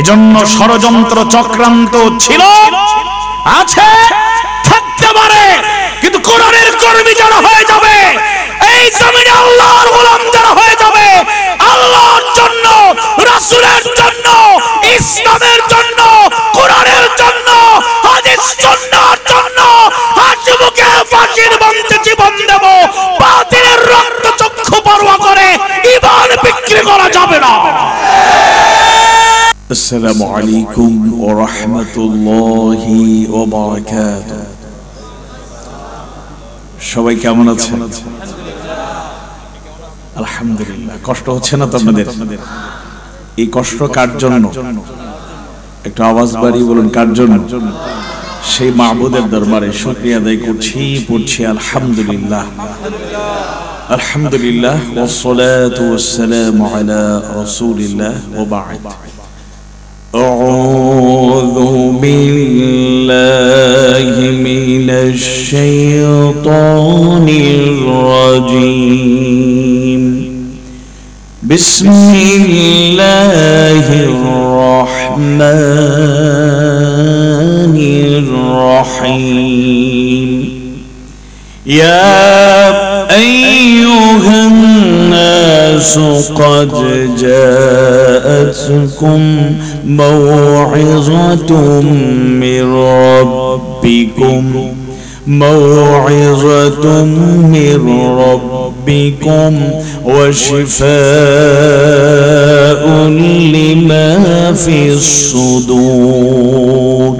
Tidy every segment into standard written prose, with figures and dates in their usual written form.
এজন্য ষড়যন্ত্র চক্রান্ত ছিল, আছে, থাকতে পারে, কিন্তু কোরআনের কর্মী যারা হয়ে যাবে, এই জমিনে আল্লাহর গোলাম যারা হয়ে যাবে, আল্লাহর জন্য, রাসূলের জন্য, ইসলামের জন্য, কোরআনের জন্য, হাদিস সুন্নাহর জন্য হাসিবুকে ফাঁসির মঞ্চে জীবন দেব, বাতিলের রক্ত চক্ষু পরোয়া করে ঈমান বিক্রি করা যাবে না। আসসালামু আলাইকুম ওয়া রাহমাতুল্লাহি ওয়া বারাকাতুহু। সবাই কেমন আছেন? আলহামদুলিল্লাহ। কষ্ট হচ্ছে না তো আপনাদের? এই কষ্ট কার জন্য? একটু আওয়াজ বাড়িয়ে বলুন, কার জন্য? সেই মাবুদের দরবারে শুকরিয়া আদায় করছি, পড়ছি আলহামদুলিল্লাহ আলহামদুলিল্লাহ ওয়াস সালাতু ওয়াস সালামু আলা রাসূলিল্লাহ ওয়া বা'দ। আউযু বিল্লাহি মিনাশ শাইতানির রাজীম। বিসমিল্লাহির রাহমানির রাহিম। ইয়া আইয়ুহান নাসু قد جاءتكم موعظة من ربكم وشفاء لما في الصدور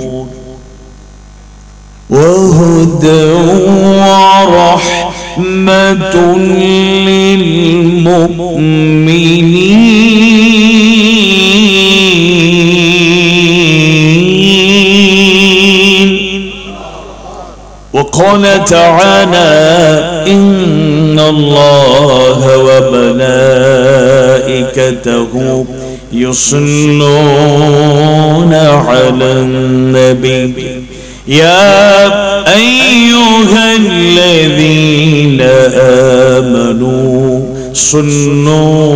وهدى ورحمة للمؤمنين. وقال تعالى إن الله وملائكته يصلون على النبي يا أيها الذين آمنوا صلوا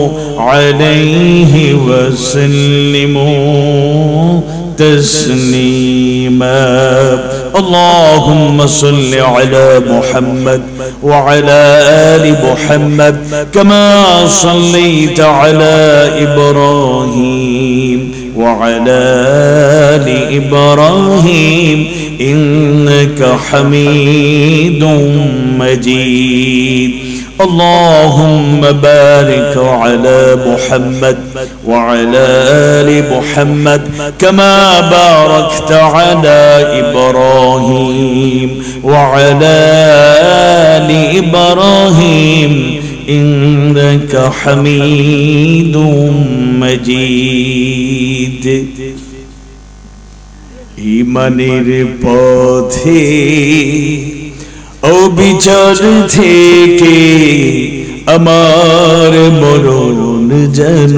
عليه وسلموا تسليما. اللهم صل على محمد وعلى آل محمد كما صليت على إبراهيم وعلى آل إبراهيم إنك حميد مجيد. اللهم بارك على محمد وعلى آل محمد كما باركت على إبراهيم وعلى آل إبراهيم إنك حميد مجيد. ঈমানের পথে অবিচল থেকে আমার মরণ যেন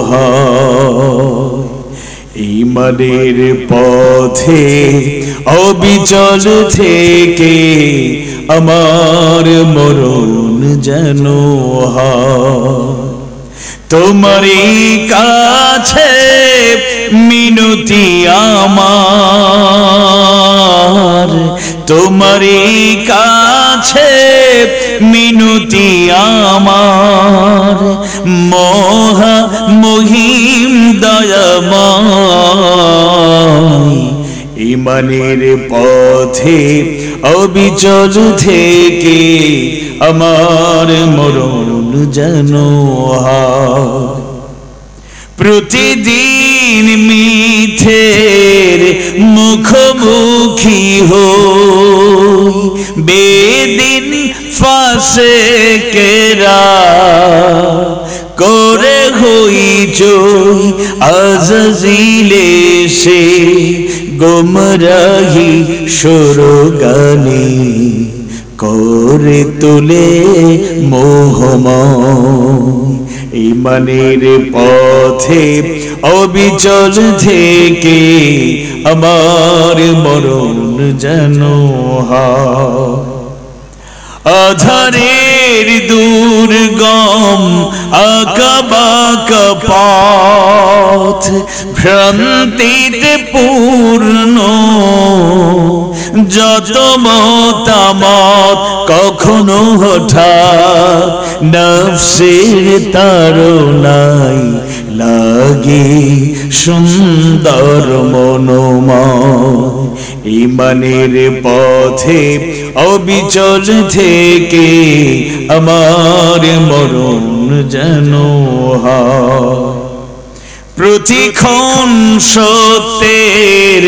হয়। ঈমানের পথে অবিচল থেকে আমার মরণ যেন হয়। তোমারই কাছে মিনতি আমার, তোমারই কাছে মিনতি আমার, মহা মহিম দয়াময়। ঈমানের পথে অবিচল থেকে আমার মরণ যেন হয়। প্রতিদিন মিথ্যের মুখোমুখি হই, বেদিন ফাসেকেরা করে হইচই, আজাজিলে সে গোমরাহি সুরগানে করে তোলে মোহময়। ঈমানের পথে অবিচল থেকে আমার মরণ যেন হয়। আধারের দুর্গম আঁকা বাঁকা পথ পথ ভ্রান্তিতে পূর্ণ, যত মতামত কখনো হঠাৎ নফসের তাড়নায় লাগে সুন্দর মনোময়। ঈমানের পথে অবিচল থেকে আমার মরণ যেন হয়। প্রতিক্ষণ সত্যের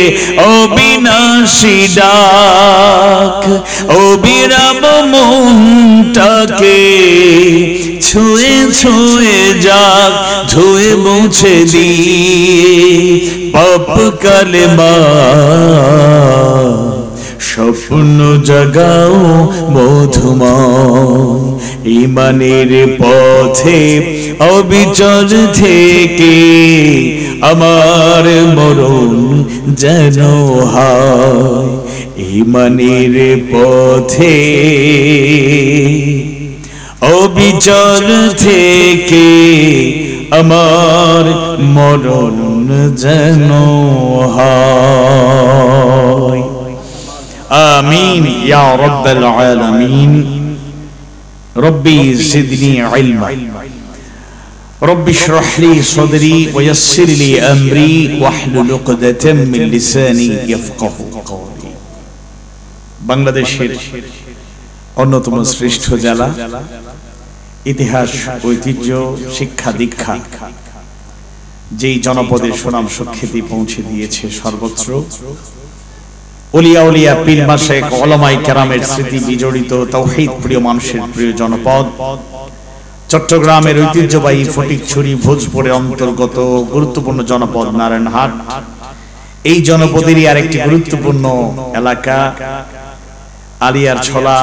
অবিনাশী ডাক, অবিরাম মনটাকে ছুঁয়ে ছুঁয়ে যাক, ধুয়ে মুছে দিয়ে পাপ কালেমা। স্বপ্ন জাগাও মধুময়, ঈমানের পথে অবিচল থেকে আমার মরণ যেন হয়। ঈমানের পথে অবিচল থেকে আমার মরণ যেন হয়। আমিন ইয়া রাব্বাল আলামিন। রব্বি জিদনি ইলমা, রব্বি ইশরাহ লি সাদরি ওয়া ইয়াসসির লি আমরি ওয়াহলুল উকদাতাম মিন লিসানি ইয়াফকাহু কওলি। বাংলাদেশের অন্যতম শ্রেষ্ঠ জেলা, ইতিহাস, ঐতিহ্য, শিক্ষা, দীক্ষা, যেই জনপদের সুনাম সুখ্যাতি পৌঁছে দিয়েছে সর্বত্র। ওলিয়া উলিয়া, পীর মাশায়েখ, উলামায়ে কেরামের স্মৃতি বিজড়িত তাওহীদ প্রিয় মানুষের প্রিয় জনপদ চট্টগ্রামের ঐতিহ্যবাহী ফটিকছড়ি ভোজপুরের অন্তর্গত গুরুত্বপূর্ণ জনপদ নারায়ণহাট। এই জনপদেরই আরেকটি গুরুত্বপূর্ণ এলাকা আলিয়ার ছলা।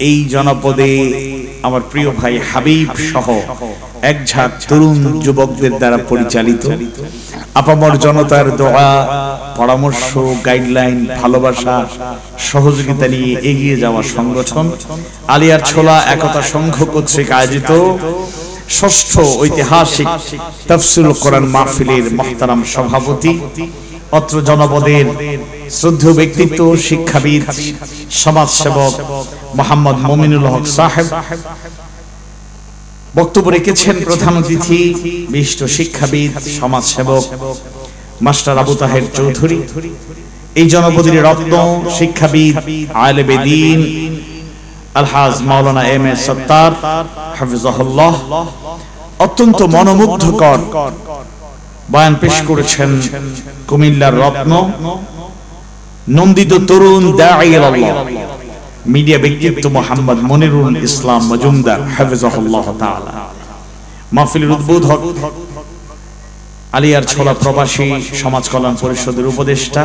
এই জনপদে আমার প্রিয় ভাই হাবিব সহ এক ঝাঁক তরুণ যুবকদের দ্বারা পরিচালিত আপামর জনতার দোয়া, পরামর্শ, গাইডলাইন, ভালোবাসা, সহযোগিতা নিয়ে এগিয়ে যাওয়া সংগঠন আলিয়ার ছোলা একতা সংঘ কর্তৃক আয়োজিত ষষ্ঠ ঐতিহাসিক তাফসীরুল কোরআন মাহফিলের মুহতারাম সভাপতি, অত্র জনপদের শ্রদ্ধেয় ব্যক্তিত্ব, শিক্ষাবিদ, সমাজসেবক মোহাম্মদ মুমিনুল হক সাহেব বক্তব্য রেখেছেন। প্রধান অতিথি বিশিষ্ট শিক্ষাবিদ, সমাজসেবক মাস্টার আবু তাহের চৌধুরী। এই জনপদের রত্ন, শিক্ষাবিদ, আলেমে দ্বীন আলহাজ মাওলানা এম এ সত্তার হাফিজাহুল্লাহ অত্যন্ত মনোমুগ্ধকর বয়ান পেশ করেছেন। কুমিল্লার রত্ন, নন্দিত তরুণ দাঈ আল্লাহ, মিডিয়া ব্যক্তিত্ব মোহাম্মদ মনিরুল ইসলাম মজুমদার হাফিজাহুল্লাহ তাআলা। মাহফিলের উদ্বোধক আলিয়ার ছোলা প্রবাসী সমাজ কল্যাণ পরিষদের উপদেষ্টা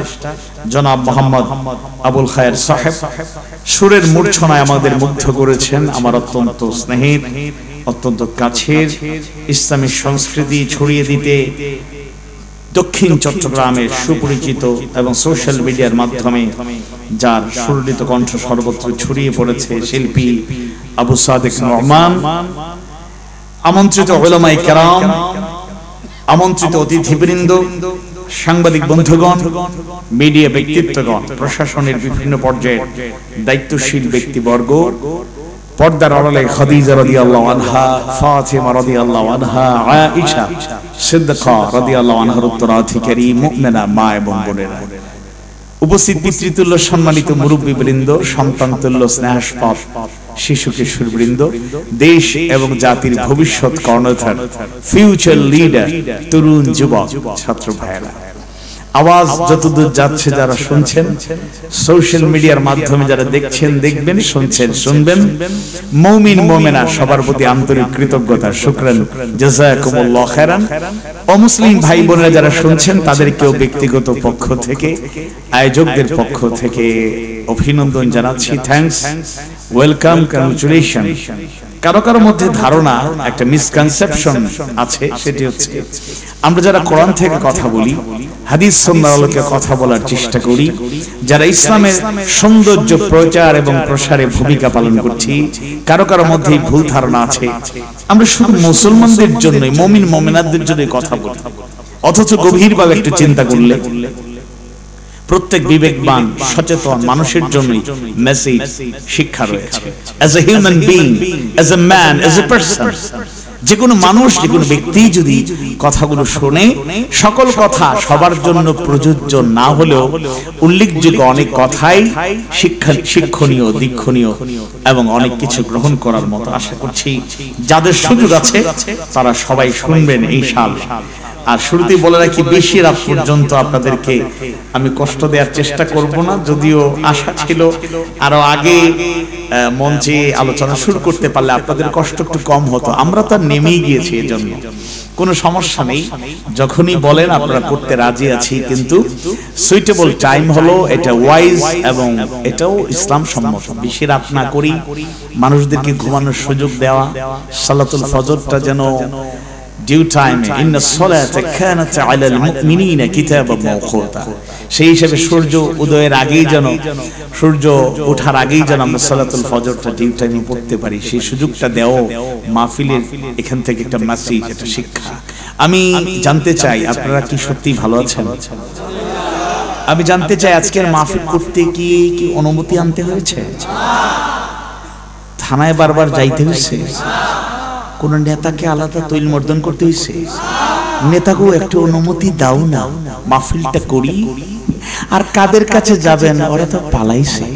জনাব মোহাম্মদ আবুল খায়ের সাহেব সুরের মূর্ছনায় আমাদের মুগ্ধ করেছেন। আমার অত্যন্ত স্নেহের, অত্যন্ত কাছের, ইসলামী সংস্কৃতি ছড়িয়ে দিতে দক্ষিণ চট্টগ্রামের সুপরিচিত এবং সোশ্যাল মিডিয়ার মাধ্যমে যার সুরলিত কণ্ঠ সর্বত্র ছড়িয়ে পড়েছে শিল্পী আবু সাদেক নোমান, আমন্ত্রিত উলামায়ে কেরাম, আমন্ত্রিত অতিথিবৃন্দ, সাংবাদিক বন্ধুগণ, মিডিয়া ব্যক্তিত্বগণ, প্রশাসনের বিভিন্ন পর্যায়ের দায়িত্বশীল ব্যক্তিবর্গ, পর্দার আড়ালে খাদিজা রাদিয়াল্লাহু আনহা, ফাতিমা রাদিয়াল্লাহু আনহা, আয়েশা সিদ্দিকা রাদিয়াল্লাহু আনহার উত্তরাধিকারী মুমিনা মা এবং বোনেরা, উপস্থিত পিতৃতুল্য সম্মানিত মুরব্বীবৃন্দ, সন্তানতুল্য স্নেহাস্পদ শিশু কিশোরবৃন্দ, দেশ এবং জাতির ভবিষ্যৎ কর্ণধার, ফিউচার লিডার, তরুণ যুবক, ছাত্র ভাইয়েরা, আওয়াজ যতদূর যাচ্ছে যারা শুনছেন, সোশ্যাল মিডিয়ার মাধ্যমে যারা দেখছেন, দেখবেন, শুনছেন, শুনবেন, মুমিন মুমিনা সবার প্রতি আন্তরিক কৃতজ্ঞতা, শুকরান, জাযাকুমুল্লাহ খায়রান। অমুসলিম ভাই বোনেরা যারা শুনছেন তাদেরকেও ব্যক্তিগত পক্ষ থেকে, আয়োজকদের পক্ষ থেকে অভিনন্দন জানাচ্ছি। Thanks, welcome, congratulation. কারো কারো মধ্যে ধারণা, একটা মিসকনসেপশন আছে, সেটি হচ্ছে আমরা যারা কোরআন থেকে কথা বলি, হাদিস সুন্নাহর আলোকে কথা বলার চেষ্টা করি, যারা ইসলামের সৌন্দর্য প্রচার এবং প্রসারে ভূমিকা পালন করছি, কারো কারো মধ্যে ভুল ধারণা আছে আমরা শুধু মুসলমানদের জন্যই, মুমিন মুমিনাতদের জন্যই কথা বলি। অথচ গভীরভাবে একটু চিন্তা করলে প্রত্যেক বিবেকবান সচেতন মানুষের জন্যই মেসেজ শিক্ষা রয়েছে। As a human being, as a man, as a person, যে কোনো মানুষ, যে কোনো ব্যক্তি যদি কথাগুলো শোনে, সকল কথা সবার জন্য প্রযোজ্য না হলেও উল্লেখযোগ্য অনেক কথাই শিক্ষণীয়, দীক্ষণীয় এবং অনেক কিছু গ্রহণ করার মতো। আশা করছি যাদের সুযোগ আছে তারা সবাই শুনবেন ইনশাআল্লাহ। আর শুরুতেই বলে রাখি, বেশি রাত পর্যন্ত আপনাদেরকে আমি কষ্ট দেওয়ার চেষ্টা করব না, যদিও আশা ছিল আরো আগে মঞ্চে আলোচনা শুরু করতে পারলে আপনাদের কষ্ট একটু কম হতো। আমরা তো নেমেই গিয়েছি, এজন্য কোনো সমস্যা নেই। যখনই বলেন আপনারা করতে রাজি আছি, কিন্তু সুইটেবল টাইম হলো এটা ওয়াইজ এবং এটাও ইসলাম সম্মত। বেশি রাত না করি, মানুষদেরকে ঘুমানোর সুযোগ দেওয়া, সালাতুল ফজরটা যেন ডিউ টাইমে, ইন্না সলাতা কানাত আলাল মুমিনিনা কিতাবাম মাওকুতা, সেই হিসেবে সূর্য উদয়ের আগেই যেন, সূর্য ওঠার আগেই যেন আমরা সালাতুল ফজরটা ডিউ টাইমে পড়তে পারি, সেই সুযোগটা দেও মাহফিলের এখান থেকে একটা মেসেজ, একটা শিক্ষা। আমি জানতে চাই আপনারা কি সত্যি ভালো আছেন? আমি জানতে চাই আজকের মাহফিল করতে কি কি অনুমতি আনতে হয়েছে? থানায় বারবার যাইতে হয়েছে? কোন নেতাকে আলাদা তৈল মর্দন করতে হয়েছে? নেতাকেও একটু অনুমতি দাও না, মাহফিলটা করি। আর কাদের কাছে যাবেন? ওরা তো পালাইছে।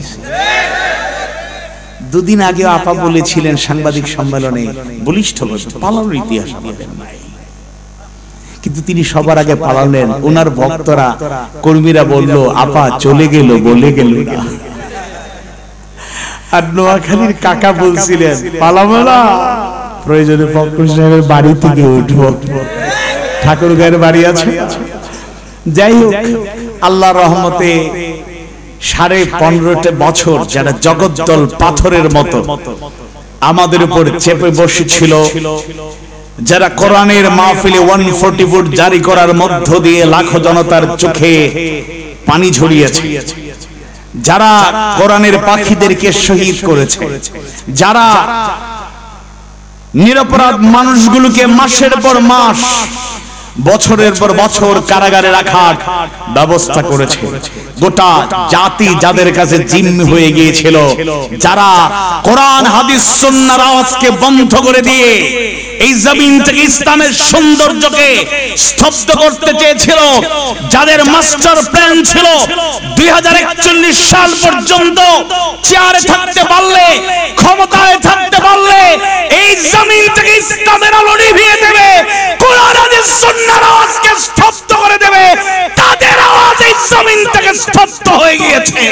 দুদিন আগে আপা বলেছিলেন সাংবাদিক সম্মেলনে, বলিষ্ঠ পালানোর ইতিহাস আমাদের নাই, কিন্তু তিনি সবার আগে পালালেন। ওনার ভক্তরা, কর্মীরা বলল আপা চলে গেল, বলে গেল না। আর নোয়াখালীর কাকা বলছিলেন পালাবো না, প্রয়োজনে ফখরুল সাহেবের বাড়ি থেকে উঠবো, ঠাকুর গায়ের বাড়ি আছে। যাই হোক, আল্লাহর রহমতে 15.5 বছর যারা জগদ্দল পাথরের মতো আমাদের উপর চেপে বসেছিল, যারা কোরআনের মাহফিলে 140 ফুট জারি করার মধ্য দিয়ে লাখো জনতার চোখে পানি ঝরিয়েছে, যারা কোরআনের পাখিদেরকে শহীদ করেছে, যারা নিরপরাধ মানুষগুলোকে মাসের পর মাস, বছরের পর বছর কারাগারে রাখার ব্যবস্থা করেছে, গোটা জাতি যাদের কাছে জিম্মি হয়ে গিয়েছিল, যারা কোরআন হাদিস সুন্নাহর আওয়াজকে বন্ধ করে দিয়ে এই জমিন থেকে ইসলামের সৌন্দর্যকে স্তব্ধ করতে চেয়েছিল, যাদের মাস্টার প্ল্যান ছিল 2041 সাল পর্যন্ত চেয়ারে থাকতে পারলে, ক্ষমতায় থাকতে পারলে এই জমিন থেকে ইসলামের আলো নিভিয়ে দেবে, কোরআন হাদিস সুন্নাহর আওয়াজকে স্তব্ধ করে দেবে, তাদের আওয়াজ এই জমিন থেকে স্তব্ধ হয়ে গিয়েছে।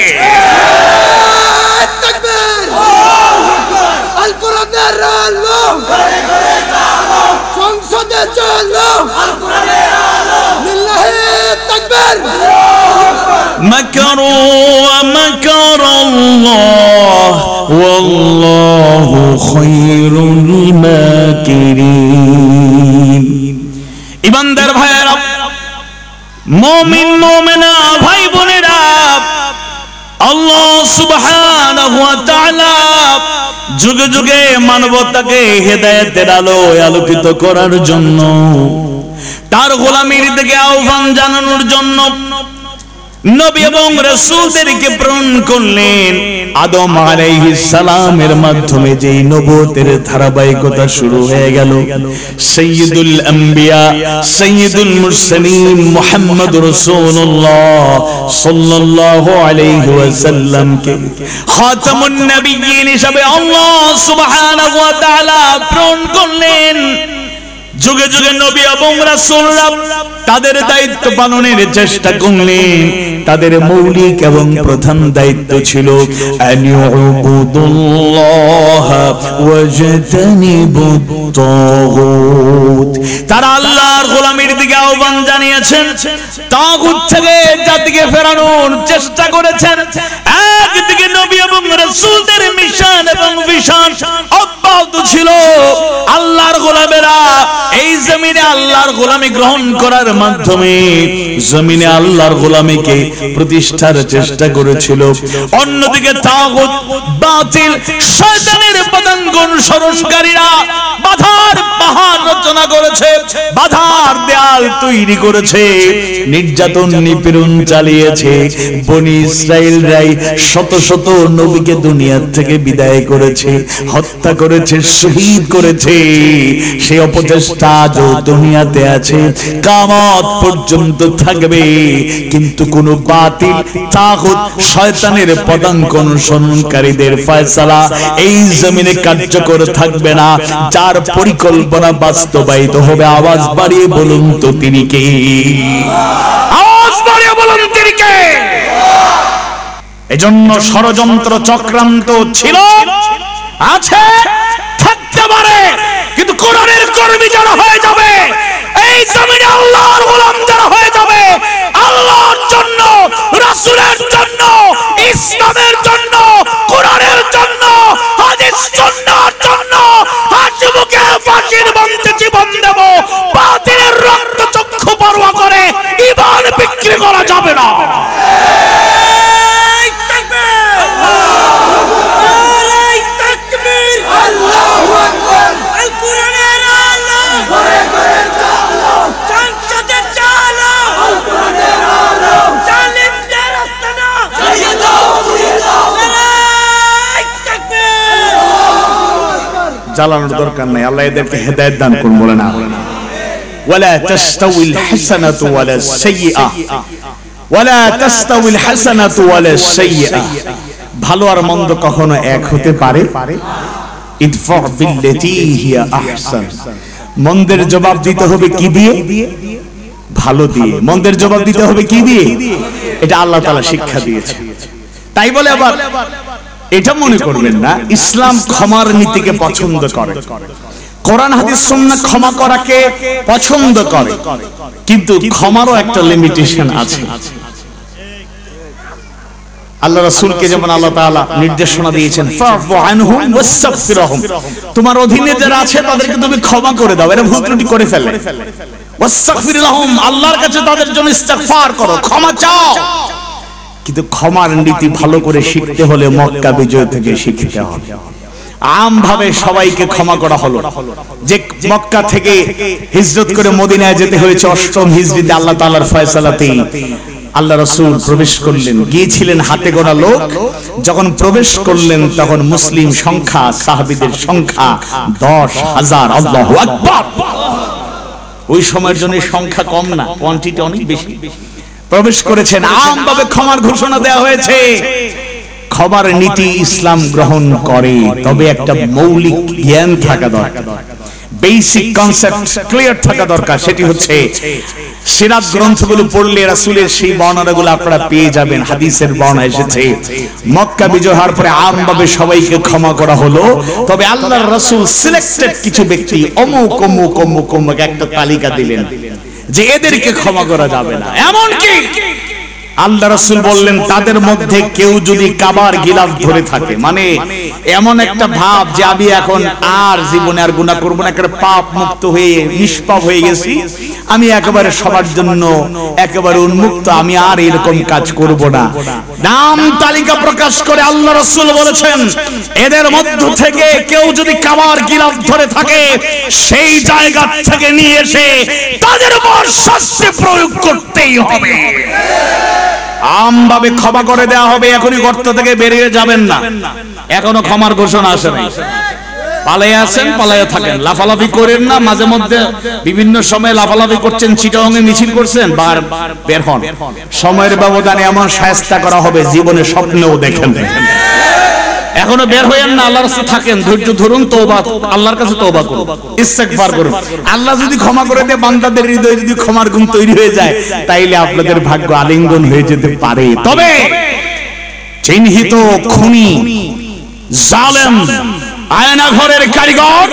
তাকবীর, আল কোরআনের আলো সংসদে চলো, আল কোরআনের আলো, লিল্লাহি তাকবীর। মাকারু ওয়া মাকারাল্লাহ ওয়াল্লাহু খায়রুল মাকিরিন। ইমানদার ভাইয়েরা, মুমিন মুমিনা ভাই বোনেরা, আল্লাহ সুবহানাহু ওয়া তাআলা যুগে যুগে মানবতাকে হেদায়েতের আলোয় আলোকিত করার জন্য, তার গোলামীর দিকে আহ্বান জানানোর জন্য নবী এবং রাসূলদেরকে প্রেরণ করলেন। আদম আলাইহিস সালামের মাধ্যমে যেই নবুয়তের ধারাবাহিকতা শুরু হয়ে গেল, সাইয়্যিদুল আম্বিয়া, সাইয়্যিদুল মুরসালিন মুহাম্মদুর রাসূলুল্লাহ সাল্লাল্লাহু আলাইহি ওয়াসাল্লামকে খাতামুন নবিয়্যিন হিসেবে আল্লাহ সুবহানাহু ওয়া তাআলা প্রেরণ করলেন। যুগে যুগে নবী এবং রাসূলরা তাদের দায়িত্ব পালনের চেষ্টা করলেন। তাদের মৌলিক এবং প্রধান দায়িত্ব ছিল আনিউবুদুল্লাহ ওয়াজতানিবুত তাগুত। তারা আল্লাহর গোলামীর দিকে আহ্বান জানিয়েছেন, তাগুত থেকে জাতিকে ফেরানোর চেষ্টা করেছেন। একদিকে নবী এবং রাসূলদের মিশন এবং ভিশন অব্যাহত ছিল। আল্লাহর গোলামেরা এই জমিনে আল্লাহর গোলামি গ্রহণ করার মাধ্যমে জমিনে আল্লাহর গোলামিকে প্রতিষ্ঠার চেষ্টা করেছিল। অন্যদিকে তাগুত বাতিল শয়তানের পদাঙ্ক অনুসরণকারীরা বাধার পাহাড় রচনা করেছে, বাধার দেয়াল তৈরি করেছে, নির্যাতন নিপীড়ন চালিয়েছে। বনি ইসরাইলরাই শত শত নবীকে দুনিয়া থেকে বিদায় করেছে, হত্যা করেছে, শহীদ করেছে। সেই অপচেষ্টা আজও দুনিয়াতে আছে, কিয়ামত পর্যন্ত থাকবে। কিন্তু কোন বাতিল তাগুত শয়তানের পদাঙ্ক অনুসরণকারীদের ফয়সালা এই জমিনে কার্যকর থাকবে না। যার পরিকল্পনা বাস্তবায়িত হবে, আওয়াজ বাড়িয়ে বলুন তো তিনি কে? আওয়াজ বাড়িয়ে বলুন তিনি কে? এজন্য ষড়যন্ত্র চক্রান্ত ছিল, আছে, থাকতে পারে, কিন্তু কোরআনের কর্মী যারা হয়ে যাবে, এই জমিনে আল্লাহর গোলাম যারা হয়ে যাবে, আল্লাহর জন্য, রাসূলের জন্য, ইসলামের জন্য, কোরআনের জন্য, হাদিস সুন্নাহর জন্য হাসিবুকে ফাঁসির মঞ্চে জীবন দেব। বাতিলের রক্ত চক্ষু পরোয়া করে ঈমান বিক্রি করা যাবে না। জ্বালানোর দরকার নাই, আল্লাহ এদেরকে হেদায়েত দান করুন। বলে না, ওয়ালা তাস্তাউল হাসানাতু ওয়ালা সাইয়্যা, ওয়ালা তাস্তাউল হাসানাতু ওয়ালা সাইয়্যা। ভালো আর মন্দ কখনো এক হতে পারে? ইদফা বিল্লাতী হিয়া আহসান। মন্দের জবাব দিতে হবে কি দিয়ে? ভালো দিয়ে। মন্দের জবাব দিতে হবে কি দিয়ে? এটা আল্লাহ তাআলা শিক্ষা দিয়েছে। তাই বলে আবার এটা মনে করবেন না ইসলাম ক্ষমার নীতিকে পছন্দ করে। কোরআন হাদিস সুন্নাহ ক্ষমা করাকে পছন্দ করে, কিন্তু ক্ষমারও একটা লিমিটেশন আছে। আল্লাহ রাসূলকে যেমন আল্লাহ তাআলা নির্দেশনা দিয়েছেন, ফাফু আনহুম ওয়াস্তাগফিরহুম, তোমার অধীনে যারা আছে তাদেরকে তুমি ক্ষমা করে দাও, এরা ভুল ত্রুটি করে ফেলে। ওয়াস্তাগফির লাহুম, আল্লাহর কাছে তাদের জন্য ইস্তিগফার করো, ক্ষমা চাও। কিন্তু ক্ষমার নীতি ভালো করে শিখতে হলে মক্কা বিজয় থেকে শিখতে হবে। আমভাবে সবাইকে ক্ষমা করা হলো। যে মক্কা থেকে হিজরত করে মদিনায় যেতে হয়েছে ৮ম হিজরিতে আল্লাহ তাআলার ফয়সালাতে আল্লাহ রাসূল প্রবেশ করলেন। গিয়েছিলেন হাতে গোনা লোক, যখন প্রবেশ করলেন তখন মুসলিম সংখ্যা, সাহাবীদের সংখ্যা ১০,০০০। আল্লাহু আকবার। ওই সময়ের জন্য সংখ্যা কম না, কোয়ান্টিটি অনেক বেশি। প্রবেশ করেছেন, আমভাবে ক্ষমার ঘোষণা দেওয়া হয়েছে। ক্ষমার নীতি ইসলাম গ্রহণ করে, তবে একটা মৌলিক জ্ঞান থাকা দরকার, বেসিক কনসেপ্ট ক্লিয়ার থাকা দরকার। সেটি হচ্ছে সিরাত গ্রন্থগুলো পড়লে রাসূলের সেই বর্ণনাগুলো আপনারা পেয়ে যাবেন। হাদিসের বর্ণনা এসেছে মক্কা বিজয় হওয়ার পরে আমভাবে সবাইকে ক্ষমা করা হলো, তবে আল্লাহর রাসূল সিলেক্টেড কিছু ব্যক্তি অমুক অমুক অমুক অমুক একটা তালিকা দিলেন যে এদেরকে ক্ষমা করা যাবে না। এমনকি আল্লাহ রাসূল বললেন তাদের মধ্যে কেউ যদি কাবার গিলাফ ধরে থাকে, মানে এমন একটা ভাব যে আমি এখন আর জীবনে আর গুনাহ করব না, একেবারে পাপ মুক্ত হয়ে নিষ্পাপ হয়ে গেছি, আমি একেবারে সবার জন্য একেবারে উন্মুক্ত, আমি আর এরকম কাজ করব না, নাম তালিকা প্রকাশ করে আল্লাহ রাসূল বলেছেন এদের মধ্য থেকে কেউ যদি কাবার গিলাফ ধরে থাকে সেই জায়গা থেকে নিয়ে এসে তাদের উপর শাস্তি প্রয়োগ করতেই হবে। আমভাবে ক্ষমা করে দেওয়া হবে, এখনই গর্ত থেকে বেরিয়ে যাবেন না। এখনো ক্ষমার ঘোষণা আসে নাই। পালায়ে আছেন, পালায়ে থাকেন, লাফালাফি করেন না। মাঝে মধ্যে বিভিন্ন সময় লাফালাফি করছেন, চিটাগাঙে মিছিল করছেন, বের হন। সময়ের ব্যবধানে এমন শায়েস্তা করা হবে জীবনে স্বপ্নেও দেখেন। এখনো বের হইেন না, আল্লাহর কাছে থাকেন, ধৈর্য ধরুন, তওবা আল্লাহর কাছে তওবা করুন, ইস্তিগফার করুন। আল্লাহ যদি ক্ষমা করে দেয়, বান্দাদের হৃদয়ে যদি ক্ষমার গুণ তৈরি হয়ে যায়, তাইলে আপনাদের ভাগ্য আলিঙ্গন হয়ে যেতে পারে। তবে চিহ্নিত খুনি, জালেম, আয়না ঘরের কারিগর,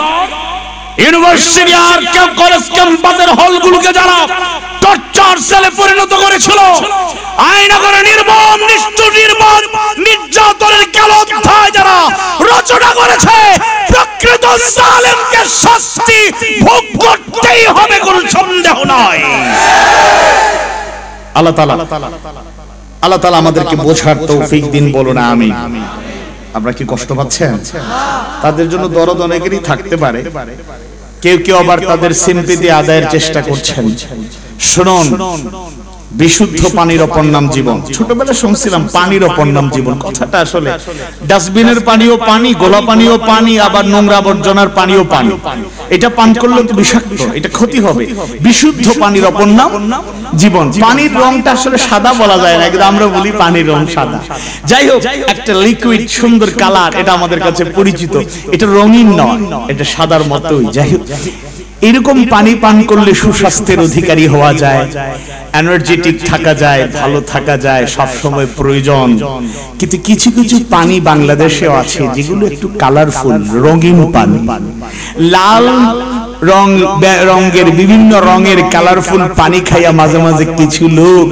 ইউনিভার্সিটি আর কলেজ ক্যাম্পাসের হলগুলোকে যারা টর্চার সেলে পরিণত করেছিল, আয়না ঘরে নির্মম নিষ্ঠুর নির্মম নির্যাতনের কালোধ্যায় যারা রচনা করেছে, প্রকৃত জালেমকে শাস্তি ভোগ করতেই হবে। কোনো সন্দেহ নাই। আল্লাহ তাআলা আমাদেরকে বোঝার তৌফিক দিন, বলুন আমিন। আমরা কি কষ্ট পাচ্ছেন? তাদের জন্য দরদ অনেকেরই থাকতে পারে, কেউ কেউ আবার তাদের সিম্পিতি আদায়ের চেষ্টা করছেন। শুনুন, বিশুদ্ধ পানির অপর নাম জীবন। ছোটবেলায় শুনছিলাম পানির অপর নাম জীবন, কথাটা আসলে ডাস্টবিনের পানিও পানি, গোলা পানিও পানি, আবার নোংরা আবর্জনার পানিও পানি। এটা পান করলে তো বিষাক্ত, এটা ক্ষতি হবে। বিশুদ্ধ পানির অপর নাম জীবন। পানির রংটা আসলে সাদা বলা যায় না, কিন্তু আমরা বলি পানির রং সাদা। যাই হোক, একটা লিকুইড সুন্দর কালার, এটা আমাদের কাছে পরিচিত। এটা রঙিন নয়, এটা সাদার মতোই। যাই হোক, এরকম পানি পান করলে সুস্বাস্থ্যের অধিকারী হওয়া যায়, এনার্জেটিক থাকা যায়, ভালো থাকা যায়, সব সময় প্রয়োজন। কিন্তু কিছু কিছু পানি বাংলাদেশেও আছে যেগুলো একটু কালারফুল, রঙিন পানি। লাল রঙের বিভিন্ন রঙের কালারফুল পানি খাইয়া মাঝে মাঝে কিছু লোক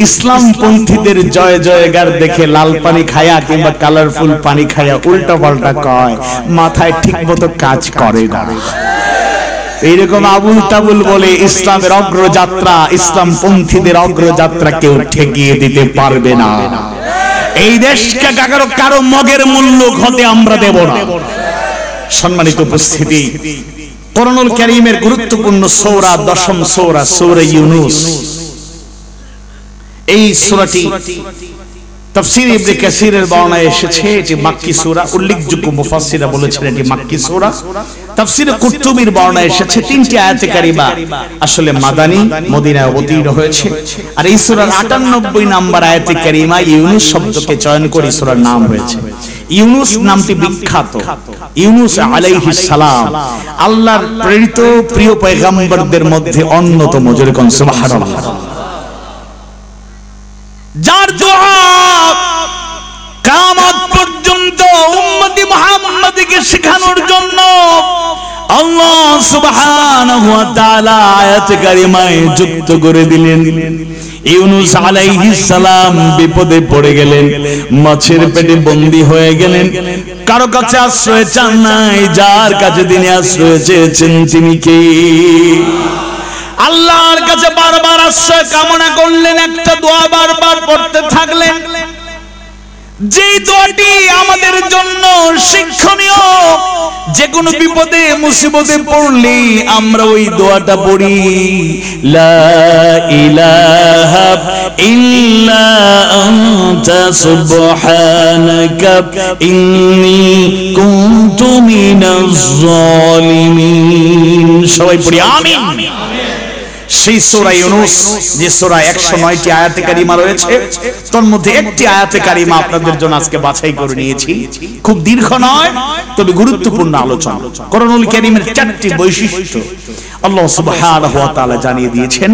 ইসলাম পন্থীদের জয় জয়গার দেখে লাল পানি খায়া কিংবা কালারফুল পানি খায়া উল্টা পাল্টা কয়, মাথায় ঠিক মতো কাজ করে না। এইরকম আবুল তাবুল বলে ইসলামের অগ্রযাত্রা, ইসলাম পন্থীদের অগ্রযাত্রা কেউ ঠেকিয়ে দিতে পারবে না। এই দেশকে কারো মগের মূল্য হতে আমরা দেব না। সম্মানিত উপস্থিতি, কোরআনুল কারীমের গুরুত্বপূর্ণ সূরা, 10ম সূরা, সূরা ইউনূস। এই সূরাটি তাফসীর ইবনে কাসীরের বর্ণনায় এসেছে এটি মাক্কী সূরা। উল্লেখযোগ্য মুফাসসিররা বলেছেন এটি মাক্কী সূরা। তাফসীরে কুরতুবীর বর্ণনায় এসেছে 3টি আয়াতে কারিমা আসলে মাদানী, মদিনায় অবতীর্ণ হয়েছে। আর এই সূরার 98 নম্বর আয়াতে কারিমা ইউনূস শব্দকে চয়ন করে সূরার নাম হয়েছে। ইউনূস নামটি বিখ্যাত। ইউনূস আলাইহিস সালাম আল্লাহর প্রেরিত প্রিয় পয়গম্বরদের মধ্যে অন্যতম। জোরে কোন সুবহানাল্লাহ। যার দোয়া কিয়ামত পর্যন্ত উম্মতি মুহাম্মাদকে শেখানোর জন্য আল্লাহ সুবহানাহু ওয়া তাআলা আয়াতে কারিমায় যুক্ত করে দিলেন। ইউনূস আলাইহিস সালাম বিপদে পড়ে গেলেন, মাছের পেটে বন্দী হয়ে গেলেন। কারো কাছে আশ্রয় চান নাই, যার কাছে তিনি আশ্রয় চেয়েছেন তিনি কে? আল্লাহর কাছে বারবার আশ্রয় কামনা করলেন, একটা দোয়া বারবার পড়তে থাকলেন, যে দোয়াটি আমাদের জন্য শিক্ষণীয়। যে কোনো বিপদে মুসিবতে পড়লে আমরা ওই দোয়াটা পড়ি, লা ইলাহা ইল্লা আনতা সুবহানাকা ইন্নী কুনতু মিনাজ জালিমিন। সবাই পড়ি আমিন। সেই সূরা ইউনূস, যে সূরা 109টি আয়াতে কারিমা রয়েছে, তার মধ্যে একটি আয়াতে কারিমা আপনাদের জন্য আজকে বাছাই করে নিয়েছি। খুব দীর্ঘ নয়, তবে গুরুত্বপূর্ণ আলোচনা। কোরআনুল কারীমের 4টি বৈশিষ্ট্য আল্লাহ সুবহানাহু ওয়া তাআলা জানিয়ে দিয়েছেন।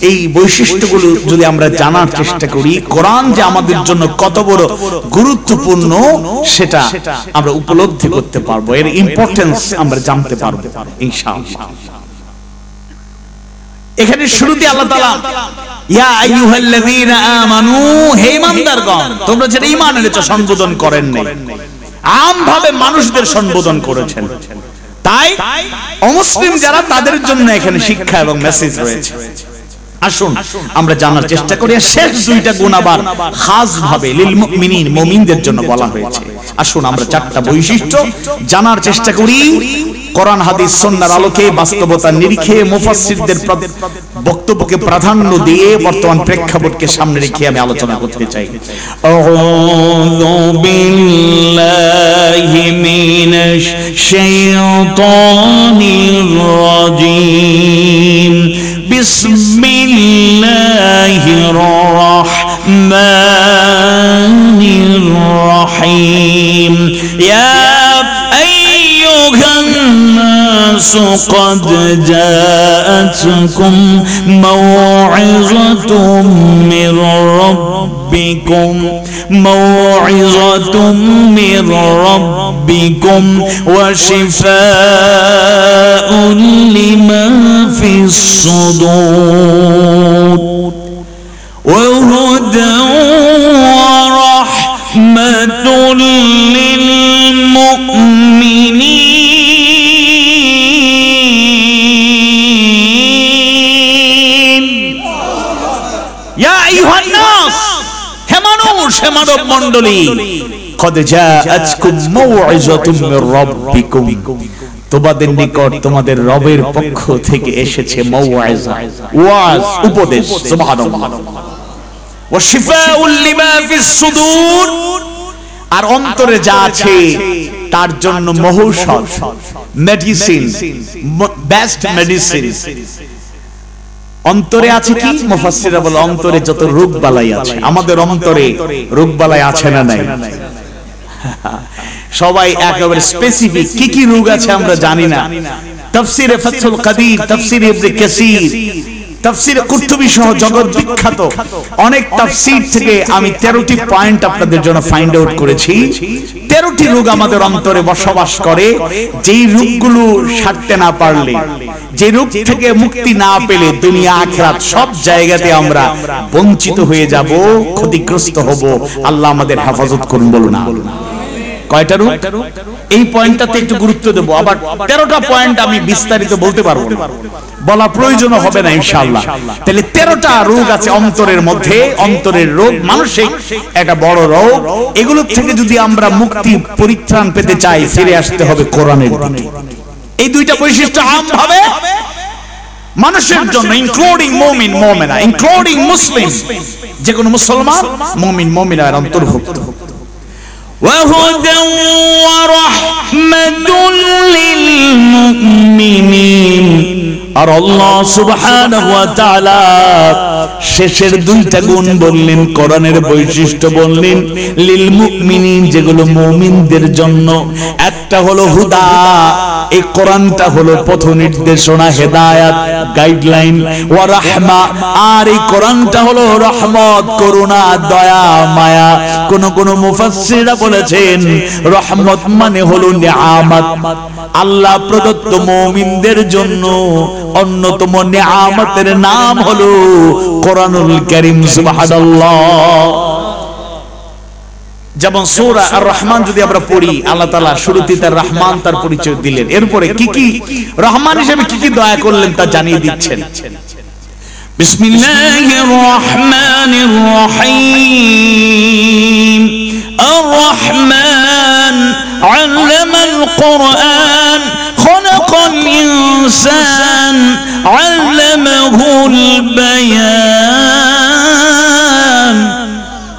এই বৈশিষ্ট্যগুলো যদি আমরা জানার চেষ্টা করি, কোরআন যে আমাদের জন্য কত বড় গুরুত্বপূর্ণ সেটা আমরা উপলব্ধি করতে পারবো, এর ইম্পর্টেন্স আমরা জানতে পারবো ইনশাআল্লাহ। এখানে শুরুতে আল্লাহ তাআলা ইয়া আইয়ুহাল্লাযীনা আমানু, হে ঈমানদারগণ, তোমরা যারা ঈমান এনেছো সম্বোধন করেন নাই, আমভাবে মানুষদের সম্বোধন করেছেন। তাই অমুসলিম যারা, তাদের জন্য এখানে শিক্ষা এবং মেসেজ রয়েছে। আসুন আমরা জানার চেষ্টা করি। শেষ দুইটা গুণ আবার খাস ভাবে লিল মুমিনিন, মুমিনদের জন্য বলা হয়েছে। আসুন আমরা 4টা বৈশিষ্ট্য জানার চেষ্টা করি। কোরআন হাদিস সুন্নাহর আলোকে, বাস্তবতার নিরিখে, মুফাসসিরদের বক্তব্যকে প্রাধান্য দিয়ে বর্তমান প্রেক্ষাপটকে সামনে রেখে আমি আলোচনা করতে চাই। আউযু বিল্লাহি মিনাশ শাইতানির রাজীম। বিসমিল্লাহির রাহমানির রাহিম। ইয়া الناس قد جاءتكم موعظة من ربكم وشفاء لما في الصدور وهدى ورحمة للمؤمنين বলছে মানব মণ্ডলী, কদ জাআতকুম মাউইযাতুম মির রাব্বিকুম, তোমাদের নিকট তোমাদের রবের পক্ষ থেকে এসেছে মাউইযা, ওয়াজ, উপদেশ। সুবহানাল্লাহ। ওয়া শিফাউল লিমা ফিস সুদূর, আর অন্তরে যা আছে তার জন্য মহৌষধ, মেডিসিন, বেস্ট মেডিসিন। অন্তরে আছে কি? মুফাসসিররা বলে অন্তরে যত রোগ বালাই আছে, আমাদের অন্তরে রোগ বালাই আছে না নাই? সবাই একেবারে স্পেসিফিক কি কি রোগ আছে আমরা জানি না। তাফসীরে ফাতহুল কাদির, তাফসীরে ইবনে কাসীর, তাফসীরে কুরতুবী সহ জগৎ বিখ্যাত অনেক তাফসীর থেকে আমি 13টি পয়েন্ট আপনাদের জন্য ফাইন্ড আউট করেছি। 13টি রোগ আমাদের অন্তরে বসবাস করে, যেই রোগগুলো সারতে না পারলে, যে রোগ থেকে মুক্তি না পেলে দুনিয়া আখিরাত সব জায়গাতে আমরা বঞ্চিত হয়ে যাব, ক্ষতিগ্রস্ত হব। আল্লাহ আমাদের হেফাজত করুন, বলুন না। কয়টা রোগ? এই পয়েন্টটাতে একটু গুরুত্ব দেব। আবার 13টা পয়েন্ট আমি বিস্তারিত বলতে পারবো না, বলা প্রয়োজন হবে না ইনশাআল্লাহ। তাহলে 13টা রোগ আছে অন্তরের মধ্যে। অন্তরের রোগ মানসিক একটা বড় রোগ। এগুলো থেকে যদি আমরা মুক্তি, পরিত্রাণ পেতে চাই, ফিরে আসতে হবে কোরআনের দিকে। এই দুইটা বৈশিষ্ট্য আমভাবে মানুষের জন্য, ইনক্লুডিং মুমিন মুমিনা, ইনক্লুডিং মুসলিম, যে কোনো মুসলমান মুমিন মুমিনার অন্তর্ভুক্ত। وهدى ورحمة للمؤمنين, আর আল্লাহ সুবহানাহু ওয়া তাআলা শেষের দুইটা গুণ বললেন, কোরআনের বৈশিষ্ট্য বললেন, লিল মুমিনিন, যেগুলো মুমিনদের জন্য। একটা হলো হুদা, এই কোরআনটা হলো পথ নির্দেশনা, হেদায়েত, গাইডলাইন। ওয়া রাহমা, আর এই কোরআনটা হলো রহমত, করুণা, দয়া, মায়া। কোন কোন মুফাসসিররা বলেছেন রহমত মানে হলো নিয়ামত, আল্লাহ প্রদত্ত মুমিনদের জন্য অন্যতম নিয়ামতের নাম হলো কোরআনুল কারীম। সুবহানাল্লাহ। যেমন সূরা আর রহমান যদি আমরা পড়ি, আল্লাহ তাআলা শুরুতে তার রহমান তার পরিচয় দিলেন, এরপরে কি কি রহমান হিসেবে কি কি দয়া করলেন তা জানিয়ে দিচ্ছেন। বিসমিল্লাহির রহমানির রহিম। আর রহমান আল্লামাল কুরআন খালাকাল ইনসান আল্লামাহুল বায়ান।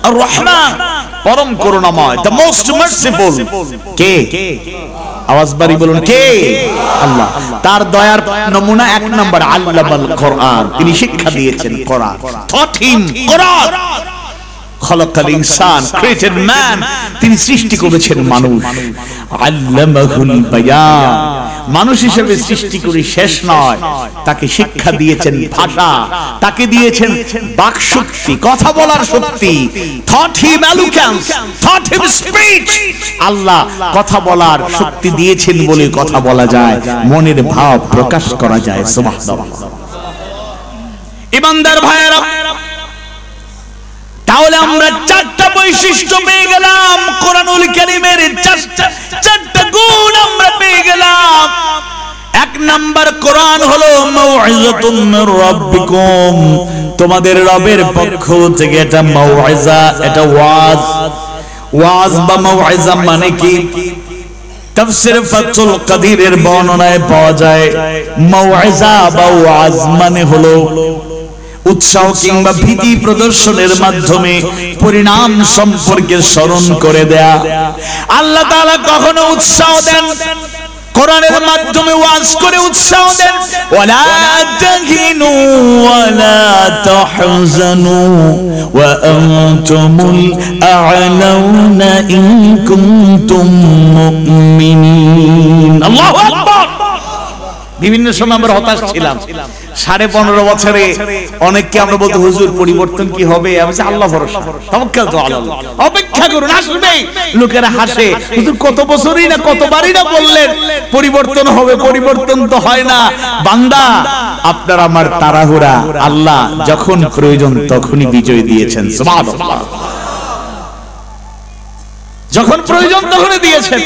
আর রহমান পরম করুণাময়, the most merciful। কে? আওয়াজ বাড়ি বলুন, কে? আল্লাহ। তার দয়ার নমুনা 1 নম্বর আল্লামাল কোরআন, তিনি শিক্ষা দিয়েছেন কোরআন। taught him কোরআন। খালাকাল ইনসান, created man, তিনি সৃষ্টি করেছেন মানুষ। আল্লামাহুল বায়ান, মানুষ হিসেবে সৃষ্টি করে শেষ নয়, তাকে শিক্ষা দিয়েছেন ভাষা, তাকে দিয়েছেন বাক শক্তি, কথা বলার শক্তি। taught him eloquence, taught him speech। আল্লাহ কথা বলার শক্তি দিয়েছেন বলে কথা বলা যায়, মনের ভাব প্রকাশ করা যায়। সুবহানাল্লাহ। ইমানদার ভাইয়েরা, তাহলে আমরা 4টা বৈশিষ্ট্য পেয়ে গেলাম, কোরআনুল কারীমের 4টা গুণ আমরা পেয়ে গেলাম। 1 নাম্বার, কোরআন হলো মাউইযাতুম মির রাব্বিকুম, তোমাদের রবের পক্ষ থেকে এটা মাউইযা, এটা ওয়াজ। ওয়াজ বা মাউইযা মানে কি? তাফসীর ফাতহুল কাদিরের বর্ণনায় পাওয়া যায়, মাউইযা বা ওয়াজ মানে হলো উৎসাহ কিংবা ভীতি প্রদর্শনের মাধ্যমে পরিণাম সম্পর্কে স্মরণ করে দেয়া। আল্লাহ তাআলা কখনো উৎসাহ দেন, কোরআনের মাধ্যমে ওয়াজ করে উৎসাহ দেন, ওয়ালা তাহিনু ওয়ালা তাহজানু ওয়া আনতুমুল আ'লাউনা ইন কুনতুম মুমিনিন। আল্লাহু আকবার। বিভিন্ন সময় আমরা হতাশ ছিলাম। 15.5 বছরে অনেককে আমরা বলতে, হুজুর পরিবর্তন কি হবে? আমি বলছি আল্লাহ ভরসা, তাওয়াক্কাল তো আল্লাহ, অপেক্ষা করুন, আসবে। লোকেরা হাসে, হুজুর কত বছরই না কতবারই না বললেন পরিবর্তন হবে, পরিবর্তন তো হয় না। বান্দা, আপনার আমার তাড়াহুড়া, আল্লাহ যখন প্রয়োজন তখনই বিজয় দিয়েছেন। সুবহানাল্লাহ। যখন প্রয়োজন তখনই দিয়েছেন।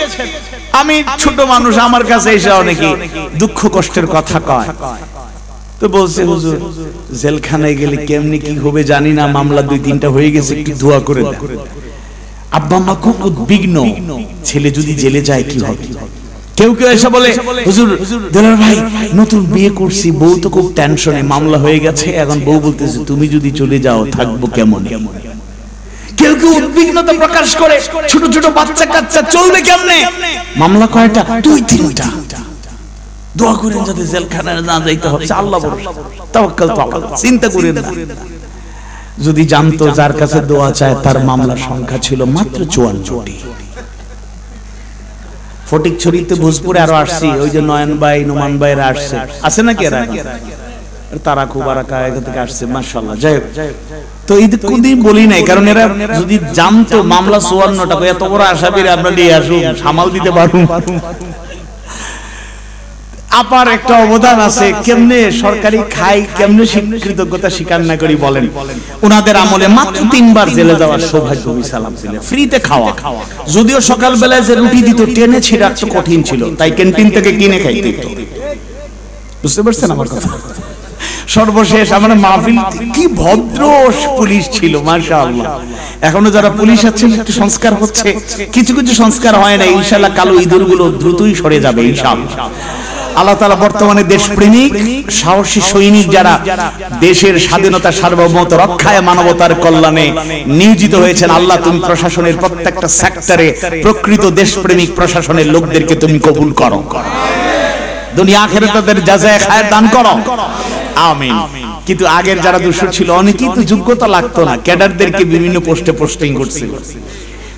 আমি ছোট মানুষ, আমার কাছে এসে অনেকে দুঃখ কষ্টের কথা কয়, তো বলছে হুজুর জেলখানায় গেলে কেমনি কি হবে জানি না, মামলা 2-3টা হয়ে গেছে, একটু দোয়া করে দেন। আব্বা আম্মা খুব উদ্বিগ্ন, ছেলে যদি জেলে যায় কি হবে। কেউ কেউ এসে বলে, হুজুর দেলার ভাই নতুন বিয়ে করছি, বউ তো খুব টেনশনে, মামলা হয়ে গেছে, এখন বউ বলতেছে তুমি যদি চলে যাও থাকবো কেমন। কেউ কেউ উদ্বিগ্নতা প্রকাশ করে, ছোট ছোট বাচ্চা কাচ্চা চলবে কেমনে। মামলা কয়টা? 2-3টা। দোয়া করেন যাতে জেলখানায় না যাইতে হবে, আল্লাহ ভরসা, তাওয়াক্কাল তো আল্লাহ, চিন্তা করেন না। যদি জানতো যার কাছে দোয়া চায় তার মামলার সংখ্যা ছিল মাত্র 54টি। ফটিকছড়িতে, ভোজপুরে আরো আসছি, ওই যে নয়ন ভাই, নোমান ভাইরা আসছে, আছে নাকি এরা? তারা খুব এলাকা থেকে আসছে, মাশাআল্লাহ। যাই হোক, তো এই কোনদিন বলি নাই, কারণ এরা যদি জানতো মামলা 54টা, এত বড় আসামির আমরা নিয়ে আসুন, সামাল দিতে পারুন। আপার একটা অবদান আছে, কেমনে সরকারি খাই, কেমনে কৃতজ্ঞতা স্বীকার না করি বলেন। ওনাদের আমলে মাত্র 3 বার জেলে যাওয়ার সৌভাগ্য হয়েছিলাম, ফ্রিতে খাওয়া। যদিও সকাল বেলায় যে রুটি দিত টেনে ছিঁড়া একটু কঠিন ছিল, তাই ক্যান্টিন থেকে কিনে খাইতে হতো। বুঝতে পারছেন আমার কথা? সর্বশেষ আমার মাহফিল, কি ভদ্র পুলিশ ছিল, মাশাআল্লাহ। এখনো যারা পুলিশ আছেন একটু সংস্কার হচ্ছে, কিছু কিছু সংস্কার হয় না, ইনশাআল্লাহ কালো ইঁদুর গুলো দ্রুতই সরে যাবে ইনশাআল্লাহ। আল্লাহ তাআলা বর্তমানে দেশপ্রেমিক সাহসী সৈনিক যারা দেশের স্বাধীনতা সার্বভৌমত্ব রক্ষায় মানবতার কল্যাণে নিয়োজিত হয়েছেন, আল্লাহ তুমি প্রশাসনের প্রত্যেকটা সেক্টরে প্রকৃত দেশপ্রেমিক প্রশাসনের লোকদেরকে তুমি কবুল করো, দুনিয়া আখিরাতে তাদের জাযায়ে খায়ের দান করো, আমিন। কিন্তু আগের যারা দোষর ছিল অনেকেই তো যোগ্যতা লাগতো না, ক্যাডারদেরকে বিভিন্ন পোস্টে পোস্টিং করছিল।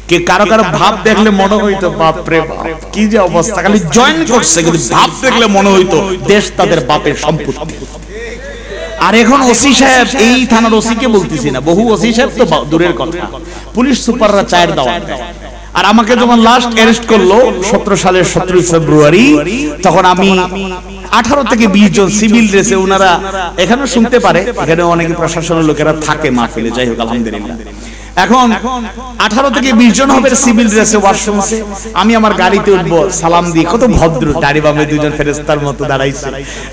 কে কারো কারো ভাব দেখলে মনে হইতো বাপরে বাপ কি যে অবস্থা, খালি জয়েন করছে, কিন্তু ভাব দেখলে মনে হইতো দেশ তাদের বাপের সম্পত্তি। আর এখন ওসি সাহেব, এই থানার ওসি কে বলতেছি না, বহু ওসি সাহেব তো দূরের কথা, পুলিশ সুপাররা চায়ের দাওয়াত দেয়। আর আমাকে যখন লাস্ট অ্যারেস্ট করলো 17 সালের 17 ফেব্রুয়ারি, তখন আমি 18 থেকে 20 জন সিভিল ড্রেসে, ওনারা এখানেও শুনতে পারে, এখানে অনেকে প্রশাসনের লোকেরা থাকে মাহফিলে, যাই হোক আলহামদুলিল্লাহ। এখন 18 থেকে 20 জন হবে সিভিল ড্রেসে ওয়াজ শুনছে। আমি আমার গাড়িতে উঠবো, সালাম দিই, কত ভদ্র, দাড়ি বামে দুজন ফেরেশতার মতো দাঁড়াইছে।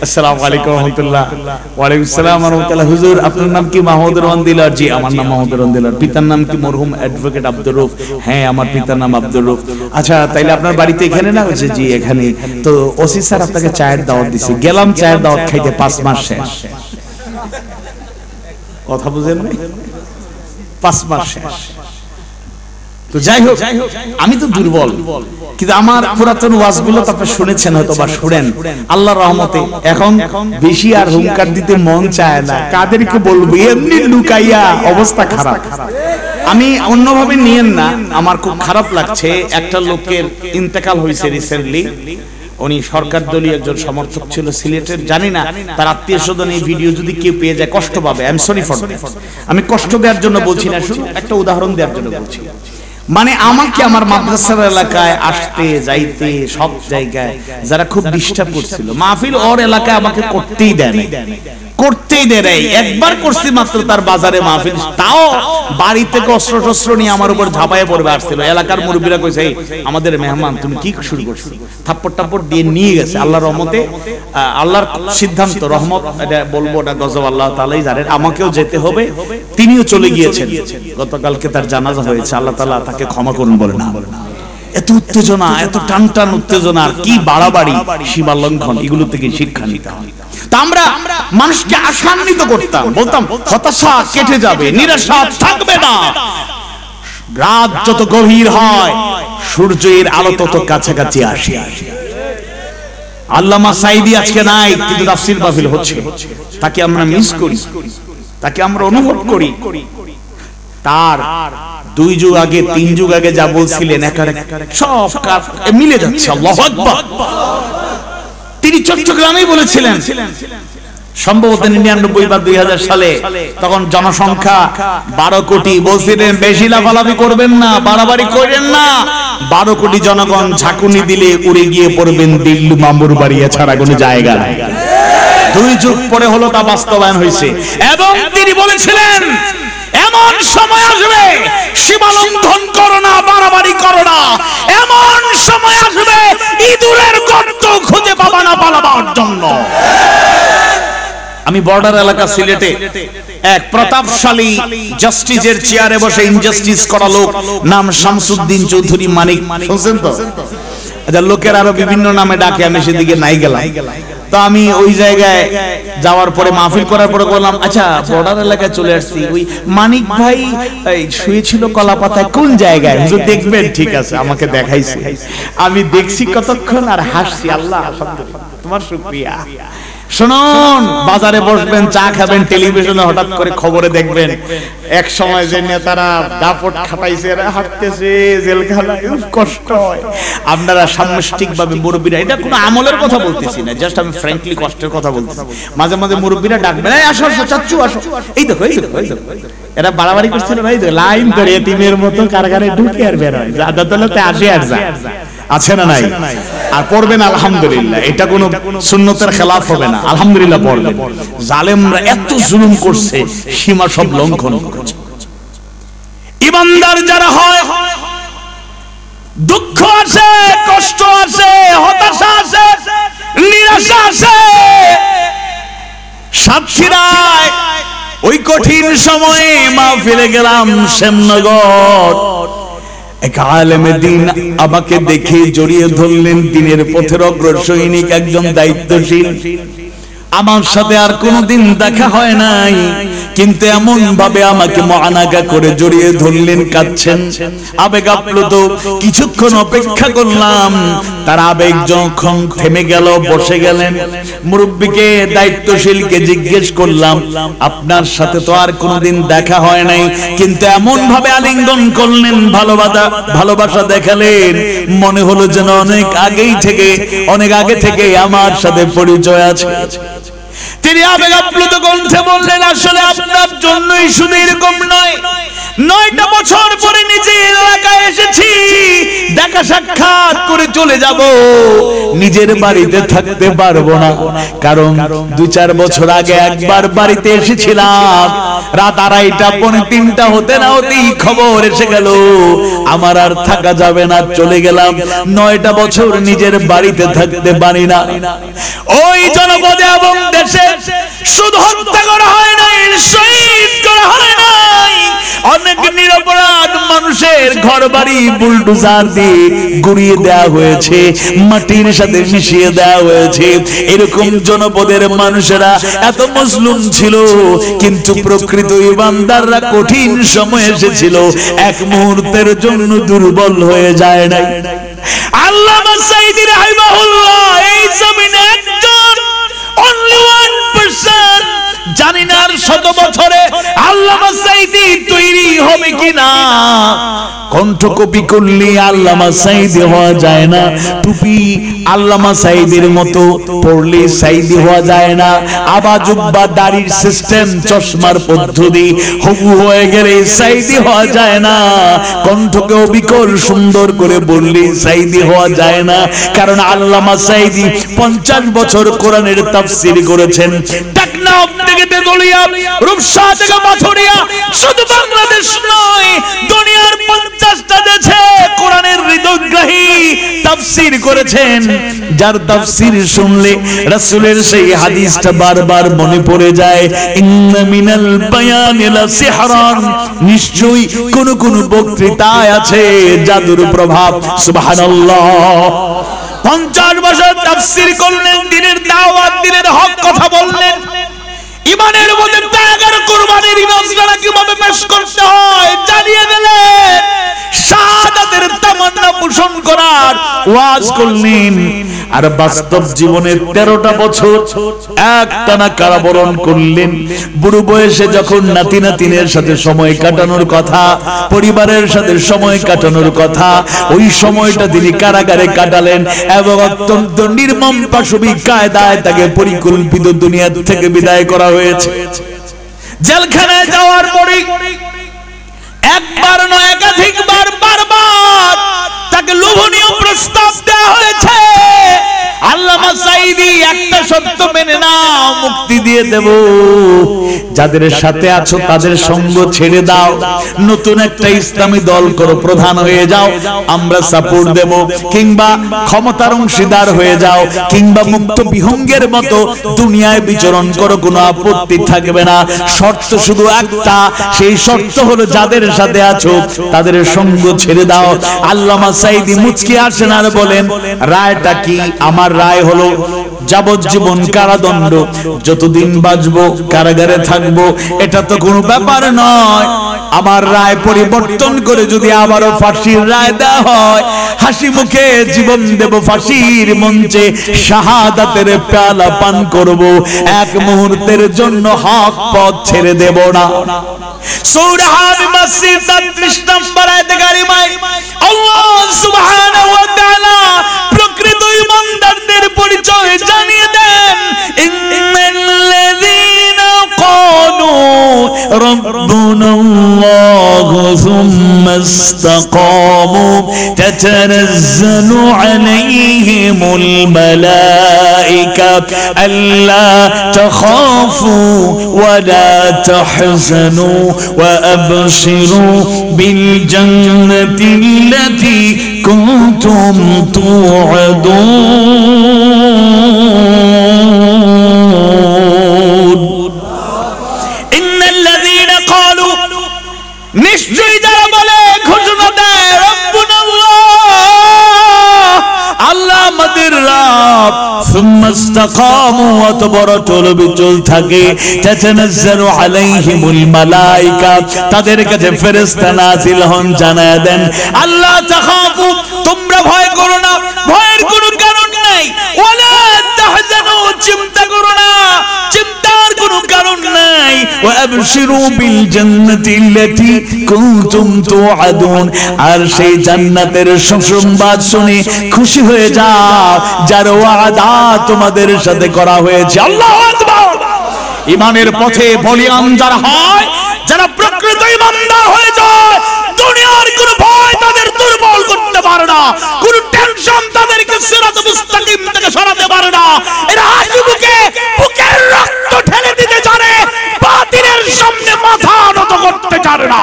আসসালামু আলাইকুম ওয়া রাহমাতুল্লাহ। ওয়া আলাইকুম আসসালাম ওয়া রাহমাতুল্লাহ। হুজুর আপনার নাম কি? মাহমুদুর রহমান দিলার। জি আমার নাম মাহমুদুর রহমান দিলার। পিতার নাম কি? মরহুম অ্যাডভোকেট আব্দুর রউফ। হ্যাঁ আমার পিতার নাম আব্দুর রউফ। আচ্ছা তাইলে আপনার বাড়িতে এখানে না? হয়েছে জি এখানে। তো ওসি স্যার আপনাকে চায়ের দাওয়াত দিছি, গেলাম চায়ের দাওয়াত খাইতে, 5 মাস শেষ। কথা বুঝেন না? 5 মাস শেষ। তো যাই হোক, আমি তো দুর্বল, কিন্তু আমার পুরাতন ওয়াজগুলো তো আপনি শুনেছেন হয়তো বা শুনেন, আল্লাহর রহমতে এখন বেশি আর হুঙ্কার দিতে মন চায় না। কাদেরকে বলবো, এমনি লুকাইয়া অবস্থা খারাপ। আমি অন্যভাবে নিয়েন না, আমার খুব খারাপ লাগছে। একটা লোকের ইন্তেকাল হয়েছে রিসেন্টলি, উনি সরকার দলীয় একজন সমর্থক ছিল সিলেটের। জানি না তার আত্মীয় স্বজন এই ভিডিও যদি কেউ পেয়ে যায় কষ্ট পাবে, I am sorry for that. আমি কষ্ট দেওয়ার জন্য বলছি না, শুধু একটা উদাহরণ দেওয়ার জন্য বলছি। মানে আমাকে আমার মাদ্রাসার এলাকায় আসতে যাইতে সব জায়গায় যারা খুব ডিস্টার্ব করছিল, মাহফিল ওর এলাকায় আমাকে করতেই দেয় নাই, করতেই দেয় নাই। একবার করছি মাত্র তার বাজারে মাহফিল, তাও বাড়ি থেকে অস্ত্র টস্ত্র নিয়ে আমার উপর ঝাঁপায়ে পড়বে আসছিল। এলাকার মুরব্বীরা কইছে আমাদের মেহমান তুমি কি শুরু করছো, থাপ্পড় টাপ্পড় দিয়ে নিয়ে গেছে। আল্লাহর রহমতে, আল্লাহর সিদ্ধান্ত, রহমত এটা বলবো না, গজব আল্লাহ তাআলাই জানেন। আমাকেও যেতে হবে, তিনিও চলে গিয়েছেন, গতকালকে তার জানাজা হয়েছে। আল্লাহ তাআলা তাকে ক্ষমা করুন বলে না। এত উত্তেজনা, এত টান টান উত্তেজনা, আর কি বাড়াবাড়ি, সীমা লঙ্ঘন, এগুলো থেকে শিক্ষা নিতে হয়। তা আমরা মানুষকে আশান্বিত করতাম, বলতাম হতাশা কেটে যাবে, নিরাশা থাকবে না। রাত যত গভীর হয় সূর্যের আলো তত কাছাকাছি আসে। আল্লামা সাঈদী আজকে নাই, কিন্তু তাফসীর মাহফিল হচ্ছে, তাকে আমরা মিস করি, তাকে আমরা অনুভব করি। তার 2 যুগ আগে 3 যুগ আগে যা বলছিলেন একারে সব কাজ মিলে যাচ্ছে। আল্লাহু আকবার। তিনি চট্টগ্রামেই বলেছিলেন, সম্ভবত 99 বা 2000 সালে, তখন জনসংখ্যা 12 কোটি। বলছিলেন বেশি লাফালাফি করবেন না, বাড়াবাড়ি করেন না, 12 কোটি জনগণ ঝাঁকুনি দিলে উড়ে গিয়ে পড়বেন দিল্লি মামুর বাড়িয়া ছাড়া কোনো জায়গা নাই। 2 যুগ পরে হলো তা বাস্তবায়ন হয়েছে। এবং তিনি বলেছিলেন এমন সময় আসবে সীমা লঙ্ঘন করো না, বাড়াবাড়ি করো না, এমন সময় আসবে ইঁদুরের গর্ত খুঁজে পাবা না পালাবার জন্য। আমি বর্ডার এলাকা সিলেটে এক প্রতাপশালী জাস্টিসের চেয়ারে বসে ইনজাস্টিস করা লোক, নাম শামসুদ্দিন চৌধুরী মানিক, শুনছেন তো? আচ্ছা, লোকের আরো বিভিন্ন নামে ডাকে, আমি সেদিকে নাই গেলাম। তো আমি ওই জায়গায় যাওয়ার পরে মাহফিল করার পরে বললাম, আচ্ছা বর্ডার এলাকায় চলে আসছি, ওই মানিক ভাই শুয়েছিল কলাপাতায় কোন জায়গায়? হুজুর দেখবেন? ঠিক আছে, আমাকে দেখাইছে। আমি দেখছি কতক্ষণ আর হাসছি, আল্লাহ আলহামদুলিল্লাহ, তোমার শুকরিয়া। শুনুন, বাজারে বসবেন, চা খাবেন, টেলিভিশনে হঠাৎ করে খবরে দেখবেন এক সময় যে নেতারা দাপট খাটাইছে, এরা হাঁটতেছে জেলখানায়, কষ্ট হয়। আপনারা সামষ্টিকভাবে মুরব্বীরা, এটা কোনো আমলের কথা বলতেছি না, জাস্ট আমি ফ্র্যাঙ্কলি কষ্টের কথা বলতেছি। মাঝে মাঝে মুরব্বীরা ডাকবেন, এই আসো আসো চাচ্চু আসো, এই দেখো এই দেখো এই দেখো, এরা বাড়াবাড়ি করছিল না, এই দেখো লাইন ধরে এতিমের মতো কারাগারে ঢুকে আর বের হয়, আদালতে আসে আর যায়, আছে না নাই? আর পড়বেন আলহামদুলিল্লাহ, এটা কোন সুন্নতের খেলাফ হবে না, আলহামদুলিল্লাহ পড়বেন। জালেমরা এত জুলুম করছে, সীমা সব লঙ্ঘন করেছে। ইমানদার যারা হয়, দুঃখ আছে, কষ্ট আছে, হতাশা আছে, নিরাশা আছে, সাতক্ষীরায় ওই কঠিন সময়ে মাহফিলে গেলাম শ্যামনগর, এক আলেমে দ্বীন আমাকে দেখে জড়িয়ে ধরলেন, দ্বীনের পথের অগ্র সৈনিক, একজন দায়িত্বশীল। আমার সাথে আর কোনোদিন দেখা হয় নাই, কিন্তু এমন ভাবে আমাকে মুআনাকা করে জড়িয়ে ধরলেন, কাঁদছেন, আবেগ আপ্লুত। কিছুক্ষণ অপেক্ষা করলাম, তার আবেগ যখন থেমে গেল, বসে গেলেন। মুরব্বিকে, দায়িত্বশীলকে জিজ্ঞেস করলাম, আপনার সাথে তো আর কোনোদিন দেখা হয় নাই, কিন্তু এমন ভাবে আলিঙ্গন করলেন, ভালোবাসা দেখালেন, মনে হলো যেন অনেক আগে থেকে আমার সাথে পরিচয় আছে। তিনি আবেগ আপ্লুত কণ্ঠে বললেন, আসলে আপনার জন্যই শুধু এরকম নয়, 9টা বছর পরে নিজের এলাকায় এসেছি, দেখা সাক্ষাৎ করে চলে যাব, নিজের বাড়িতে থাকতে পারবো না, কারণ 2-4 বছর আগে একবার বাড়িতে এসেছিলাম, রাত 2:30 পৌনে 3টা হতে না হতেই খবর এসে গেল আমার আর থাকা যাবে না, চলে গেলাম। 9টা বছর নিজের বাড়িতে থাকতে পারি না। ওই জনপদে এবং দেশে শুধু হত্যা করা হয় নাই, শহীদ করা হয় নাই, অনেক নিরপরাধ মানুষের ঘর বাড়ি বুলডোজার দিয়ে গুড়িয়ে দেওয়া হয়েছে, মাটির সাথে মিশিয়ে দেওয়া হয়েছে। এরকম জনপদের মানুষেরা এত মজলুম ছিল, কিন্তু প্রকৃত ইমানদাররা কঠিন সময় এসেছিল, এক মুহূর্তের জন্য দুর্বল হয়ে যায় নাই। আল্লামা সাঈদী রাহিমাহুল্লাহ এই জমিনে একজন, only 1%, জানি না আর 100 বছরে আল্লামা সাঈদী তৈরি হবে কিনা। কণ্ঠকপি করলে আল্লামা সাঈদী হওয়া যায় না, টুপি আল্লামা সাঈদীর মতো পড়লে সাঈদী হওয়া যায় না, আবা জুব্বা দাড়ির সিস্টেম, চশমার পদ্ধতি হবু হয়ে গেলে সাঈদী হওয়া যায় না, কণ্ঠকে অবিকল সুন্দর করে বললে সাঈদী হওয়া যায় না, কারণ আল্লামা সাঈদী 50 বছর কোরআনের তাফসীর করেছেন। টেকনাফ থেকে তেতুলিয়া, রূপসা থেকে পাথুরিয়া, শুধু বাংলাদেশ নয়, দুনিয়ার 50টা দেশে কোরআনের হৃদয়গ্রাহী তাফসীর করেছেন, যার তাফসীর শুনলে রাসূলের সেই হাদিসটা বারবার মনে পড়ে যায়, ইন্না মিনাল বায়ানি লা সিহরান, নিশ্চয়ই কোন কোন বক্তৃতায় আছে জাদুর প্রভাব। সুবহানাল্লাহ। 50 বছর তাফসীর করলেন, দ্বীনের দাওয়াত, দ্বীনের হক কথা বললেন, ইমানের মধ্যে ত্যাগ আর কুরবানির নজরানা কিভাবে পেশ করতে হয় জানিয়ে দিলেন, শাহাদাতের তামান্না পোষণ করার ওয়াজ করলেন। আর বাস্তব জীবনে 13টা বছর একটানা কারাবরণ করলেন। বুড়ো বয়সে যখন নাতি নাতিনের সাথে সময় কাটানোর কথা, পরিবারের সাথে সময় কাটানোর কথা, ওই সময়টা তিনি কারাগারে কাটালেন এবং অত্যন্ত নির্মম পাশবিক কায়দায় তাকে পরিকল্পিত দুনিয়া থেকে বিদায় করা হয়েছে। জেলখানায় যাওয়ার পরে একবার নয়, একাধিকবার বারবার তাকে লোভনীয় প্রস্তাব দেওয়া হয়েছে। আল্লামা সাঈদী একটা শর্ত মেনে নাও, মুক্তি দিয়ে দেব। যাদের সাথে আছো তাদের সঙ্গ ছেড়ে দাও, নতুন একটা ইসলামী দল করো, প্রধান হয়ে যাও, আমরা সাপোর্ট দেব। কিংবা ক্ষমতার অংশীদার হয়ে যাও, কিংবা মুক্ত বিহঙ্গের মতো দুনিয়ায় বিচরণ করো, কোনো আপত্তি থাকবে না। শর্ত শুধু একটা, সেই শর্ত হলো যাদের সাথে আছো তাদের সঙ্গ ছেড়ে দাও। আল্লামা সাঈদী মুচকি আসেন আর বলেন, রায়টা কি? আমার রায় হলো যাবজ্জীবন কারাদণ্ড, যতদিন বাঁচবো কারাগারে থাকবো, এটা তো কোনো ব্যাপার নয়। আমার রায় পরিবর্তন করে যদি আবারও ফাঁসির রায় দেওয়া হয়, হাসি মুখে জীবন দেব, ফাঁসির মঞ্চে শাহাদাতের পেয়ালা পান করব, এক মুহূর্তের জন্য হক পথ ছেড়ে দেব না। সূরা হামিম 33 নম্বর আয়াতে কারিমায় আল্লাহ সুবহানাহু ওয়া তাআলা প্রকৃত ঈমানদারদের পরিচয় জানিয়ে দেন। ইন্নাল্লাযীনা ক্বালু রাব্বুনাল্লাহু সুম্মা ইসতাকামু তাতানাজ্জালু আলাইহিমুল মালায়েকা আল্লা তাখাফু ওয়া লা তাহজানু وأبشروا بالجنة التي كنتم توعدون إن الذين قالوا নিশ্চয়ই যারা বলে, ঘোষণা দেয়, রব্বুনা আল্লাহ আমাদের রব, সুম্মা ইসতাকামু, অতঃপর টলবিচল থাকে, তাতানাজ্জালু আলাইহিমুল মালায়েকা, তাদের কাছে ফেরেশতা নাযিল হন, জানায়া দেন, আল্লাহ তাখাফু, তোমরা ভয় করো না, ভয়ের কোনো কারণ নাই, ওয়ালা তাহজানু, চিন্তা করো না, চিন্তার কোনো কারণ নাই, ওয়া আবশিরু বিল জান্নাতিল্লাতী কুনতুম তুআদুন, আর সেই জান্নাতের সুসংবাদ শুনে খুশি হয়ে যাও, যার ওয়াদা তোমাদের সাথে করা হয়েছে। আল্লাহু আকবার। ঈমানের পথে বলিয়ান যারা হয়, যারা প্রকৃত ঈমানদার হয়ে যায়, দুনিয়ার কোনো ভয় তাদের দুর্বল করতে পারে না, কোনো টেনশন তাদেরকে সিরাত মুস্তাকিম থেকে সরাতে পারে না। এরা হাসিবুকে বুকের রক্ত ঢেলে দিতে জানে, বাতিলের সামনে মাথা নত করতে জানে না।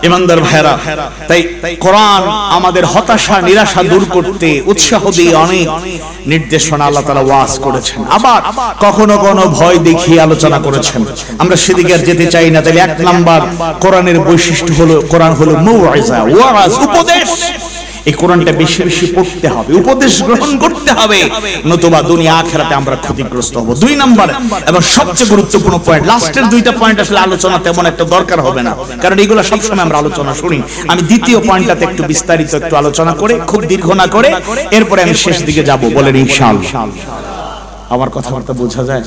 ইমানদার ভাইরা, তাই কোরআন আমাদের হতাশা নিরাশা দূর করতে উৎসাহ দিয়ে অনেক নির্দেশনা আল্লাহ তাআলা ওয়াজ করেছেন, আবার কখনো কোনো ভয় দেখিয়ে আলোচনা করেছেন। আমরা সেদিকে আর যেতে চাই না। তাহলে এক নাম্বার কোরআনের বৈশিষ্ট্য হলো, কোরআন হলো মৌইজা, ওয়াজ, উপদেশ। এই কোরআনটা বেশি বেশি পড়তে হবে, উপদেশ গ্রহণ করতে হবে, নতুবা দুনিয়া আখিরাতে আমরা ক্ষতিগ্রস্ত হব। দুই নাম্বার এবং সবচেয়ে গুরুত্বপূর্ণ পয়েন্ট, লাস্টের দুইটা পয়েন্ট আসলে আলোচনা তেমন একটা দরকার হবে না, কারণ এগুলো সবসময় আমরা আলোচনা শুনি। আমি দ্বিতীয় পয়েন্টটাতে একটু বিস্তারিত একটু আলোচনা করে, খুব দীর্ঘ না করে, এরপরে আমি শেষ দিকে যাব। বলেন ইনশাআল্লাহ। আমার কথাবার্তা বোঝা যায়?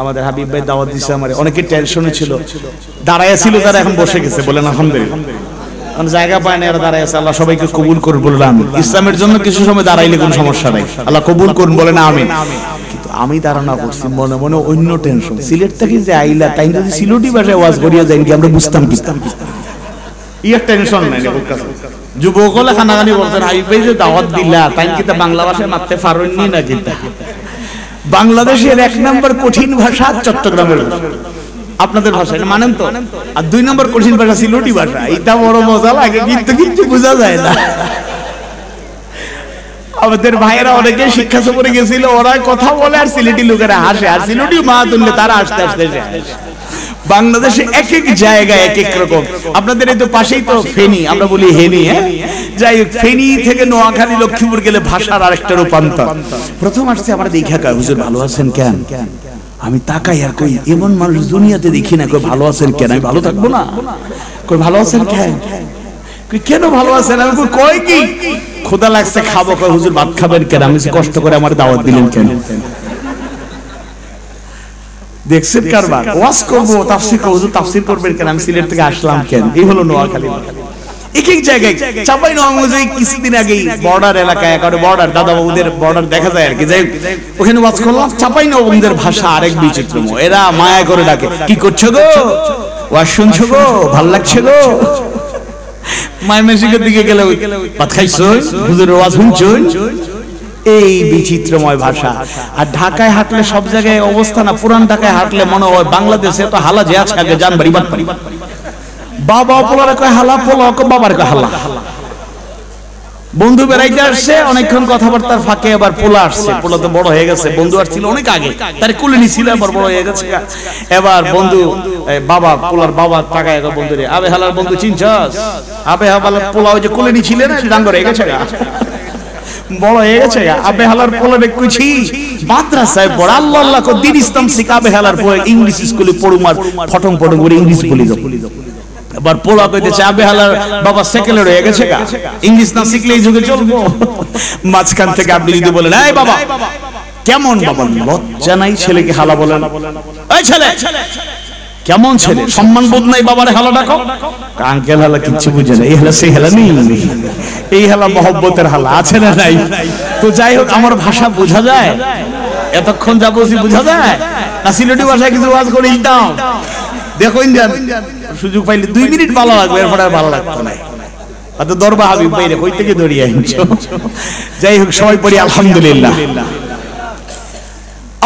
আমাদের হাবিব ভাই দাওয়াত দিছে, আমার অনেকে টেনশনে ছিল, দাঁড়ায় ছিল, তারা এখন বসে গেছে। বলেন আলহামদুলিল্লাহ। জায়গা পায় না, এরা দাঁড়ায় আছে। আল্লাহ সবাইকে কবুল করুন। বললাম ইসলামের জন্য কিছু সময় দাঁড়াইলে কোনো সমস্যা নাই, আল্লাহ কবুল করুন। বলেন আমিন। কিন্তু আমি দাঁড়ানো করছি মনে মনে অন্য টেনশন। সিলেট থেকে যে আইলা, তাই যদি সিলেটি ভাষায় ওয়াজ করিয়া যাই কি আমরা বুঝতাম কি? ইয়ার টেনশন নাই। যুবক হলে খানাখানি বলতেন, হাবিব ভাই যে দাওয়াত দিলা, তাই কি তা বাংলা ভাষায় মারতে পারেননি না? কিন্তু বাংলাদেশের এক নম্বর কঠিন ভাষা চট্টগ্রামের ভাষা, আপনাদের ভাষা, এটা মানেন তো? আর দুই নম্বর কঠিন ভাষা সিলেটি ভাষা। এটা বড় মজা লাগে, কিন্তু কিছু বোঝা যায় না। আমাদের ভাইয়েরা অনেকে শিক্ষা সফরে গেছিল, ওরা কথা বলে আর সিলেটি লোকেরা হাসে, আর সিলেটি মা তুললে তারা হাসতে হাসতে যায়। বাংলাদেশে এক এক জায়গায় এক এক রকম। আপনাদের এই তো পাশেই তো ফেনী, আমরা বলি হেনি। হ্যাঁ, যাই হোক, ফেনী থেকে নোয়াখালী লক্ষ্মীপুর গেলে ভাষার আরেকটা রূপান্তর। প্রথম আসছে আমরা দেখা কয়, হুজুর ভালো আছেন কেন? আমি তাকাই আর কই, এমন মানুষ দুনিয়াতে দেখি না। কই ভালো আছেন কেন? আমি ভালো থাকবো না? কই ভালো আছেন কেন? কই কেন ভালো আছেন? আমি কই কি ক্ষুধা লাগছে খাবো। কই হুজুর ভাত খাবেন কেন? আমি কষ্ট করে আমার দাওয়াত দিলেন কেন? দেখছেন কারবার? ওয়াজ করবো, তাফসীর করবো, হুজুর তাফসীর করবেন কেন? আমি সিলেট থেকে আসলাম কেন? এই হলো নোয়াখালী। এক এক জায়গায় চাঁপাইনবাবগঞ্জে কিছুদিন আগে বর্ডার এলাকায় একেবারে বর্ডার দাদা বাবুদের বর্ডার দেখা যায় আর কি, যাই ওখানে ওয়াজ করলাম। চাঁপাইনবাবগঞ্জের ভাষা আরেক বিচিত্রময়, এরা মায়া করে ডাকে, কি করছো গো, ওয়াজ শুনছো গো, ভাল লাগছে গো। মাইমেশিকের দিকে গেলে ভাত খাইছো, হুজুরের ওয়াজ শুনছো, এই বিচিত্রময় ভাষা। আর ঢাকায় হাঁটলে সব জায়গায় অবস্থা না, পুরান ঢাকায় হাঁটলে মনে হয় বাংলাদেশে তো হালা যে আছে আগে জান বাড়ি বাবা পোলার কয় হালা, পোলা বাবার কয় হালা। বন্ধু বেড়াইতে আসছে, অনেকক্ষণ কথাবার্তার ফাঁকে আবার পোলা আসছে, পোলা তো বড় হয়ে গেছে, বন্ধু আসছিল অনেক আগে, তার কুলে নিছিল, আবার বড় হয়ে গেছে। এবার বন্ধু বাবা পোলার বাবা টাকায় বন্ধু রে, আবে হালার বন্ধু চিনছস, আবে হালার পোলা ওই যে কুলে নিছিলেন ডাঙ্গর হয়ে গেছে, বড় হয়ে গেছে। আবে হালার পোলারে কইছি মাদ্রাসায় বড় আল্লাহ আল্লাহ কো দিন ইসলাম শিখা, আবে হালার পরে ইংলিশ স্কুলে পড়ুমার ফটং ফটং করে ইংলিশ বলি দাও। এবার পোলা কইতেছে আবে হালার বাবা সেকেন্ডার হয়ে গেছে, ইংলিশ না শিখলে এই যুগে চলবো। মাঝখান থেকে আপনি যদি বলেন এই বাবা কেমন, বাবা লজ্জা নাই ছেলেকে হালা বলেন, এই ছেলে কেমন ছেলে, সম্মান বোধ নাই বাবারে হালা ডাকো। আঙ্কেল হালা কিচ্ছু বুঝে না, এই হালা সেই হালা নেই, এই হালা মহব্বতের হালা আছে না নাই। তো যাই হোক, আমার ভাষা বোঝা যায় এতক্ষণ যা বলছি, বোঝা যায় না? সিলেটি ভাষায় কিছু ওয়াজ করে দিতাম, দেখো সুযোগ পাইলে 2 মিনিট ভালো লাগবে, এরপর আর ভালো লাগতো না। অত দরবা হাবিব বাইরে কই থেকে দড়িয়ে আনছো। যাই হোক, সবাই পড়ি আলহামদুলিল্লাহ।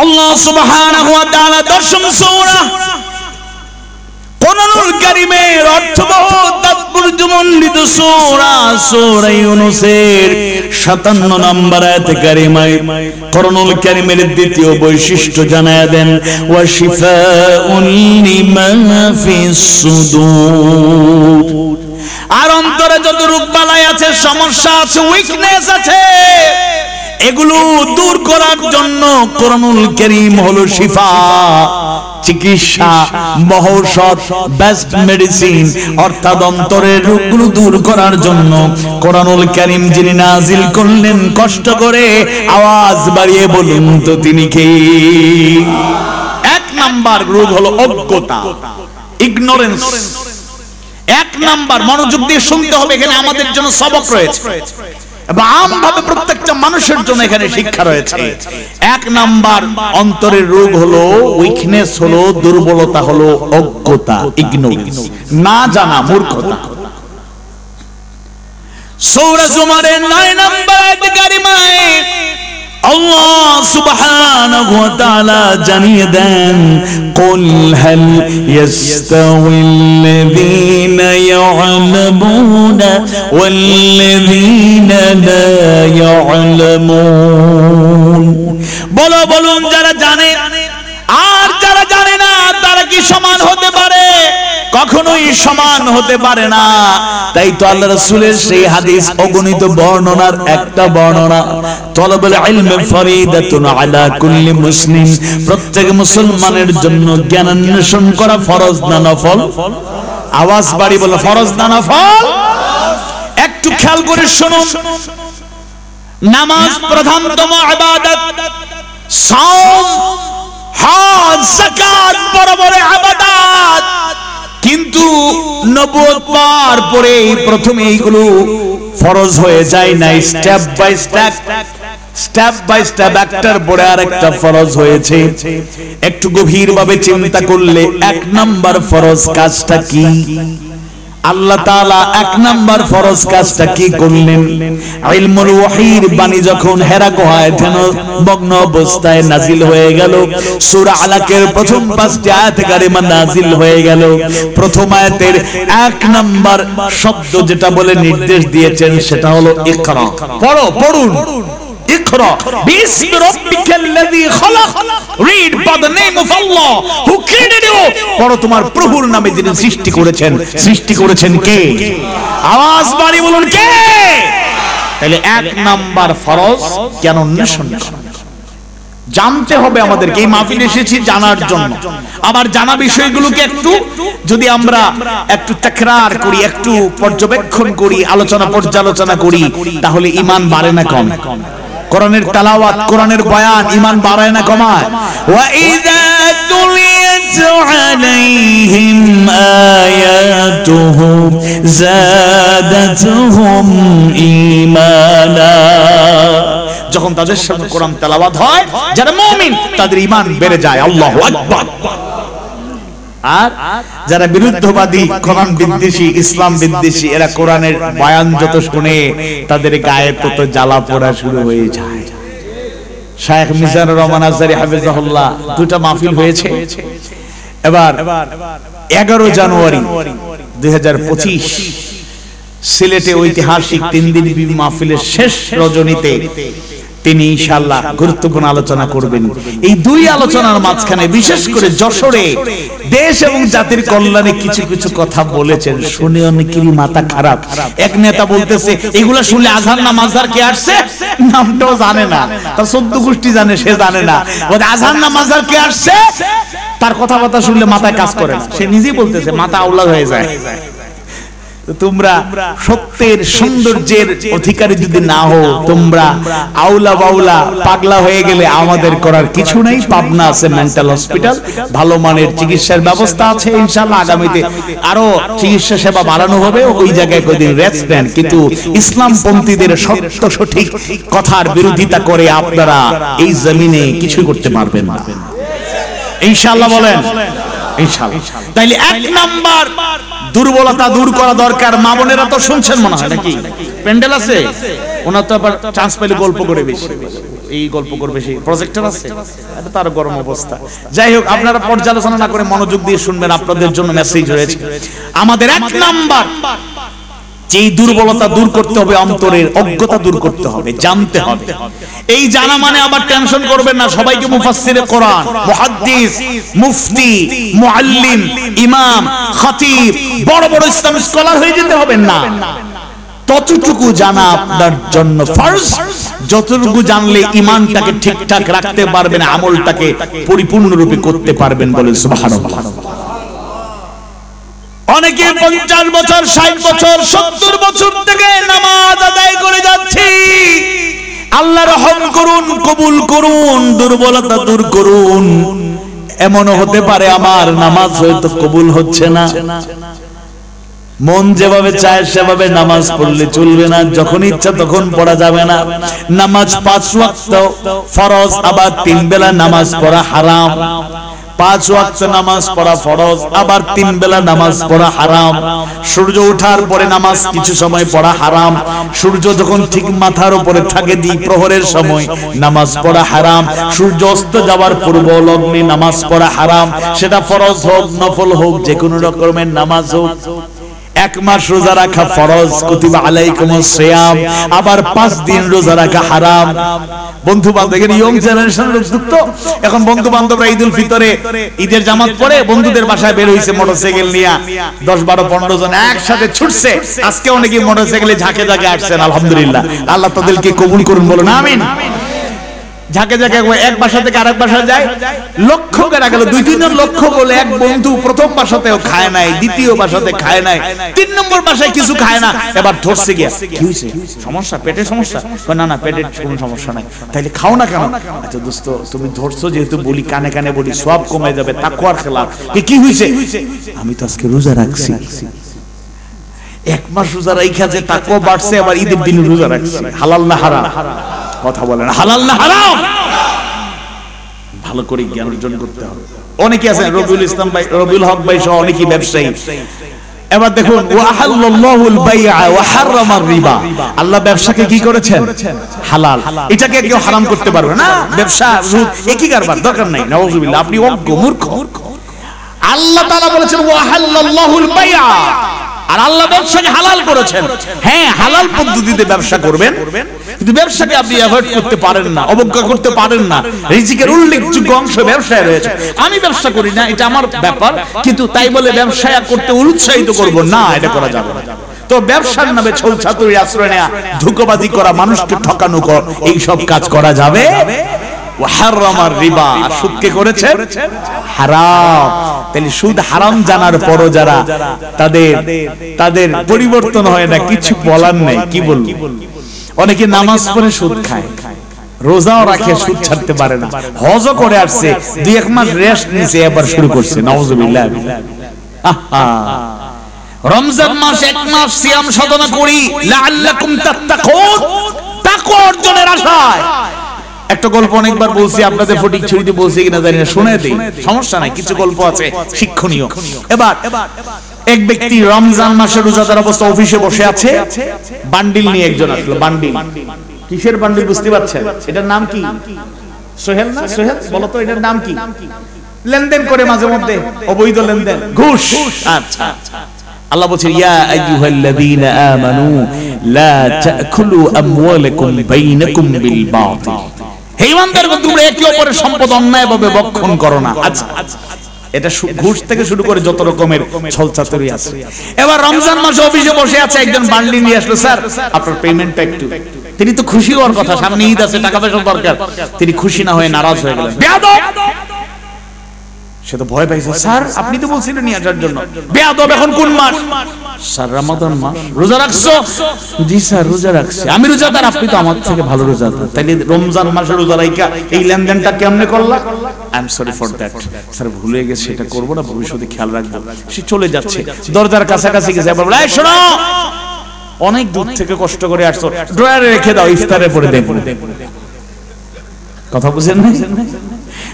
আল্লাহ সুবহানাহু ওয়া তাআলা 10ম সূরা কোরআনুল কারীমের অর্থবহ তাৎপর্যমণ্ডিত সূরা সূরা ইউনূসের 57 নম্বর আয়াতে কারিমায় কোরআনুল কারীমের দ্বিতীয় বৈশিষ্ট্য জানায়া দেন, ওয়া শিফাউন লিমা ফিস সুদূর। আর অন্তরে যত রোগ বালাই আছে, সমস্যা আছে, উইকনেস আছে, এগুলো দূর করার জন্য কোরআনুল কারীম হলো শিফা, চিকিৎসা, মহৌষধ, বেস্ট মেডিসিন। অর্থাৎ অন্তরের রোগগুলো দূর করার জন্য কোরআনুল কারীম যিনি নাজিল করলেন, কষ্ট করে আওয়াজ বাড়িয়ে বলুন তো তিনি কে? 1 নাম্বার রোগ হলো অজ্ঞতা, ইগনোরেন্স। 1 নাম্বার, মনোযোগ দিয়ে শুনতে হবে, এখানে আমাদের জন্য সবক রয়েছে, আমভাবে প্রত্যেকটা মানুষের জন্য এখানে শিক্ষা রয়েছে। 1 নাম্বার অন্তরের রোগ হলো উইকনেস, হলো দুর্বলতা, হলো অজ্ঞতা, ইগনোরেন্স, না জানা, মূর্খতা। সূরা জুমারের 9 নম্বর আয়াতে কারিমায় আল্লাহ সুবহানাহু ওয়া তাআলা জানিয়ে দেন, কুল হাল ইয়াস্তাউিল্লাযীনা ইয়া'লামুনা ওয়াল্লাযীনা লা ইয়া'লামুন। বলুন যারা জানে আর যারা জানে না, তারা কি সমান হতে পারে? কখনোই সমান হতে পারে না। তাই তো আল্লাহ রাসূলের সেই হাদিস, অগণিত বর্ণনার একটা বর্ণনা, তলবুল ইলম ফরিদাতুন আলা কুল্লি মুসলিম, প্রত্যেক মুসলমানের জন্য জ্ঞান অন্বেষণ করা ফরজ না নফল? আওয়াজ বাড়ি বলো, ফরজ না নফল? একটু খেয়াল করে শুনুন, নামাজ প্রধানতম ইবাদত, সাওম, হজ, যাকাত বড় বড় ইবাদত, কিন্তু নবুয়ত পাওয়ার পরে প্রথমে এইগুলো ফরজ হয়ে যায় না, স্টেপ বাই স্টেপ একটার পরে আরেকটা ফরজ হয়েছে। একটু গভীরভাবে চিন্তা করলে 1 নাম্বার ফরজ কাজটা কি? আল্লাহ তাআলা 1 নাম্বার ফরজ কাজটা কি করলেন? ইলমুল ওয়াহির বাণী যখন হেরা গুহায় ধ্যানমগ্ন অবস্থায় নাজিল হয়ে গেল, সূরা আলাকের প্রথম 5টি আয়াত কারিমা নাজিল হয়ে গেল। প্রথম আয়াতের 1 নাম্বার শব্দ যেটা বলে নির্দেশ দিয়েছেন, সেটা হলো ইকরা। পড়ুন, ইকরা বিসমি রাব্বিকাল্লাযী খালাক, read by the name of Allah who created you। পড়ো তোমার প্রভুর নামে যিনি সৃষ্টি করেছেন। সৃষ্টি করেছেন কে? আওয়াজ বাড়ি বলুন, কে? তাহলে 1 নাম্বার ফরজ জ্ঞান অন্বেষণ করা, জানতে হবে আমাদেরকে। এই মাহফিলে এসেছি জানার জন্য। আবার জানা বিষয়গুলোকে একটু যদি আমরা একটু তাকরার করি, একটু পর্যবেক্ষণ করি, আলোচনা পর্যালোচনা করি, তাহলে ঈমান বাড়ে না কম? কোরআনের তেলাওয়াত, কোরআনের বয়ান ঈমান বাড়ায় না কমায়? ওয়া ইযা তুলিয়াত আলাইহিম আয়াতুহু যাদাতুহুম ঈমানা। যখন তাদের সামনে কোরআন তেলাওয়াত হয়, যারা মুমিন তাদের ঈমান বেড়ে যায়। আল্লাহু আকবার। আর যারা বিরুদ্ধবাদী, কোরআন বিদ্বেষী, ইসলাম বিদ্বেষী, এরা কোরআনের বয়ান যত শুনে তাদের গায়ে তত জ্বালা পোড়া শুরু হয়ে যায়। শায়েখ মিজানুর রহমান আজহারী হাফিজাহুল্লাহ দুটো মাহফিল হয়েছে। এবার 11 জানুয়ারি 2025 সিলেটে ঐতিহাসিক 3 দিন মাহফিলের শেষ রজনীতে তিনি ইনশাআল্লাহ গুরুত্বপূর্ণ আলোচনা করবেন। এই দুই আলোচনার মাঝখানে বিশেষ করে যশোরে দেশ এবং জাতির কল্যাণে কিছু কিছু কথা বলেছেন, শুনে অনেকেরই মাথা খারাপ। এক নেতা বলতেছে এগুলা শুনলে আজহার না মাজার কে আসছে নামটাও জানে না, তার 14 গোষ্ঠী জানে, সে জানে না। বলে আজহার না মাজার কে আসছে, তার কথাবার্তা শুনলে মাথায় কাজ করে না। সে নিজেই বলতেছে মাথা আউলা হয়ে যায়। তোমরা সত্যের সৌন্দর্যের অধিকারী যদি না হও, তোমরা আউলা বাউলা পাগলা হয়ে গেলে আমাদের করার কিছু নেই। পাবনা আছে মেন্টাল হসপিটাল, ভালো মানের চিকিৎসার ব্যবস্থা আছে। ইনশাআল্লাহ আগামীতে আরো চিকিৎসা সেবা বাড়ানো হবে। ওই জায়গায় কয়েকদিন রেস্ট নেন। কিন্তু ইসলামপন্থীদের সত্য সঠিক কথার বিরোধিতা করে আপনারা এই জমিনে কিছু করতে পারবেন না ইনশাআল্লাহ। বলেন ইনশাআল্লাহ। তাইলে 1 নাম্বার দুর্বলতা দূর করা দরকার। মা বোনেরা তো শুনছেন মনে হয় নাকি? প্যান্ডেল আছে, ওনার তো আবার চান্স পেলে গল্প করে বেশি, এই গল্প করবে বেশি, প্রজেক্টর আছে, এটা তার গরম অবস্থা। যাই হোক, আপনারা পর্যালোচনা না করে মনোযোগ দিয়ে শুনবেন, আপনাদের জন্য মেসেজ রয়েছে। আমাদের 1 নাম্বার যেই দুর্বলতা দূর করতে হবে, অন্তরের অজ্ঞতা দূর করতে হবে, জানতে হবে। এই জানা মানে আবার টেনশন করবেন না সবাইকে মুফাসসিরে কোরআন, মুহাদ্দিস, মুফতি, মুআল্লিম, ইমাম, খতিব, বড় বড় ইসলামিক স্কলার হয়ে যেতে হবে না। ততটুকু জানা আপনার জন্য ফরজ, যতটুকু জানলে ঈমানটাকে ঠিকঠাক রাখতে পারবেন, আমলটাকে পরিপূর্ণরূপে করতে পারবেন। বলেন সুবহানাল্লাহ। অনেকে 50 বছর, 60 বছর, 70 বছর থেকে নামাজ আদায় করে যাচ্ছি। আল্লাহ রহম করুন, কবুল করুন, দুর্বলতা দূর করুন। এমনও হতে পারে আমার নামাজ হয়তো কবুল হচ্ছে না। মন যেভাবে চায় সেভাবে নামাজ পড়লে চলবে না, যখন ইচ্ছা তখন পড়া যাবে না। নামাজ 5 ওয়াক্ত ফরজ, আবার 3 বেলা নামাজ পড়া হারাম। 5 ওয়াক্ত নামাজ পড়া ফরজ, আবার 3 বেলা নামাজ পড়া হারাম। সূর্য ওঠার পরে নামাজ কিছু সময় পড়া হারাম। সূর্য যখন ঠিক মাথার উপরে থাকে দ্বিপ্রহরের সময় নামাজ পড়া হারাম। সূর্য অস্ত যাওয়ার পূর্ব লগ্নে নামাজ পড়া হারাম। সেটা ফরজ হোক, নফল হোক, যে কোনো রকমের নামাজ হোক। 1 মাস রোজা রাখা ফরজ, কুতিবা আলাইকুমুস সিয়াম। আবার 5 দিন রোজা রাখা হারাম। বন্ধু বান্ধব, ইয়ং জেনারেশন যুক্ত। এখন বন্ধু বান্ধবরা ঈদুল ফিতরে ঈদের জামাত পরে বন্ধুদের বাসায় বের হইছে মোটরসাইকেল নিয়ে, 10, 12, 15 জন একসাথে ছুটছে। আজকে অনেকে মোটরসাইকেলে ঝাঁকে ঝাঁকে আসছেন, আলহামদুলিল্লাহ। আল্লাহ তাদেরকে কবুল করুন, বলুন আমিন। ঝাঁকে ঝাঁকে এক বাসা থেকে আরেক বাসা যায়, লক্ষ্য করা গেল 2-3 জন লক্ষ্য বলে এক বন্ধু প্রথম বাসাতেও খায় নাই, দ্বিতীয় বাসাতে খায় নাই, 3 নম্বর বাসায় কিছু খায় না। এবার ধরছে গিয়া, কি হইছে, সমস্যা, পেটের সমস্যা? না না, পেটের কোনো সমস্যা নাই। তাইলে খাও না কেন? আচ্ছা দোস্ত, তুমি ধরছো যেহেতু বলি, কানে কানে বলি, সব কমে যাবে, তাকওয়ার খেলাফ। কি হইছে? আমি তো আজকে রোজা রাখছি। 1 মাস রোজা রাখা যে তাকওয়া বাড়ছে, আবার ঈদের দিন রোজা রাখছি। হালাল না হারাম? কথা বলেন, হালাল না হারাম? ভালো করে জ্ঞান অর্জন করতে হবে। অনেকে আছেন, রবিউল ইসলাম ভাই, রবিউল হক ভাই সহ অনেকেই ব্যবসায়ী। এবার দেখুন, ওয়াহাল্লাল্লাহুল বাইআ ওয়া হারামার রিবা। আল্লাহ ব্যবসাকে কি করেছেন? হালাল। এটাকে কেউ হারাম করতে পারবে না। ব্যবসা সুদ একই কারবার, দরকার নাই। নাউযুবিল্লাহ, আপনি অজ্ঞ মূর্খ। আল্লাহ তাআলা বলেছেন ওয়াহাল্লাল্লাহুল বাইআ, আর আল্লাহ ব্যবসাকে হালাল করেছেন। হ্যাঁ, হালাল পদ্ধতিতে ব্যবসা করবেন, কিন্তু ব্যবসাকে আপনি অ্যাভয়েড করতে পারেন না, অবজ্ঞা করতে পারেন না। রিজিকের উল্লেখযোগ্য অংশ ব্যবসায় রয়েছে। আমি ব্যবসা করি না, এটা আমার ব্যাপার, কিন্তু তাই বলে ব্যবসা করতে উৎসাহিত করব না, এটা করা যাবে না। তো ব্যবসার নামে ছল ছাতুরি আশ্রয় নেওয়া, ধোঁকাবাজি করা, মানুষকে ঠকানো, এই সব কাজ করা যাবে। ওয়াহারামার রিবা, সুদকে করেছে হারাম। তাহলে সুদ হারাম জানার পরও যারা তাদের পরিবর্তন হয় না, কিছু বলার নাই। কি বলবো? অনেকে নামাজ পড়ে সুদ খায়, রোজাও রাখে, সুদ ছাড়তে পারে না, হজও করে আসছে, 2-1 মাস রেস্ট নিছে, এবার শুরু করছে। নাউজুবিল্লাহ। রমজান মাস 1 মাস সিয়াম সাধনা করি লাআল্লাকুম তাত্তাকুন, তাকওয়া অর্জনের আশায়। একটা গল্প অনেকবার বলছি আপনাদের, ফটিক ছড়িতে বলছি কিনা জানি না, শুনে দেই, সমস্যা নাই, কিছু গল্প আছে শিক্ষণীয়। এবার এক ব্যক্তি রমজান মাসে রোজাদার অবস্থা অফিসে বসে আছে, বান্ডিল নিয়ে একজন আসলো। বান্ডিল, কিসের বান্ডিল বুঝতে পারছেন? এটার নাম কি? সোহেল না? সোহেল বলো তো, এটার নাম কি? লেনদেন করে মাঝে মধ্যে, অবৈধ লেনদেন, ঘুষ। আচ্ছা, আল্লাহ বলছে ইয়া আইয়ুহাল্লাযীনা আমানু লা তাকুলু আমওয়ালাকুম বাইনাকুম বিল বাতিল, হে ঈমানদারগণ, তোমরা একে অপরের সম্পদ অন্যায়ভাবে ভক্ষণ করো না। আচ্ছা, এটা ঘুষ থেকে শুরু করে যত রকমের ছলচাতুরি আছে। এবার রমজান মাসে অফিসে বসে আছে, একজন বান্ডিল নিয়ে আসলো, স্যার আপনার পেমেন্টটা একটু। তিনি তো খুশি হওয়ার কথা, সামনে ঈদ আছে, টাকা পয়সা দরকার, তিনি খুশি না হয়ে নারাজ হয়ে গেলেন। বেয়াদব! সে তো ভয় পাইছে, স্যার আপনি তো বলছিলেন নিয়ে আসার জন্য। বেয়াদব! এখন কোন মাস? স্যার রমাদান মাস। রোজা রাখছো? জি স্যার রোজা রাখছি। আমি রোজাদার, আপনি তো আমার থেকে ভালো রোজাদার, তাইলে রমজান মাসে রোজা রাখা এই লেনদেনটা কেমনে করলা? I am sorry for that, sir ভুলে গেছে, এটা করব না, ভবিষ্যতে খেয়াল রাখবো। সে চলে যাচ্ছে, দরজার কাছাকাছি গেছে, এবার বলে এই শোনো, অনেক দূর থেকে কষ্ট করে আসছো, ড্রয়ারে রেখে দাও, ইফতারের পরে দেখবো। কথা বুঝেন না?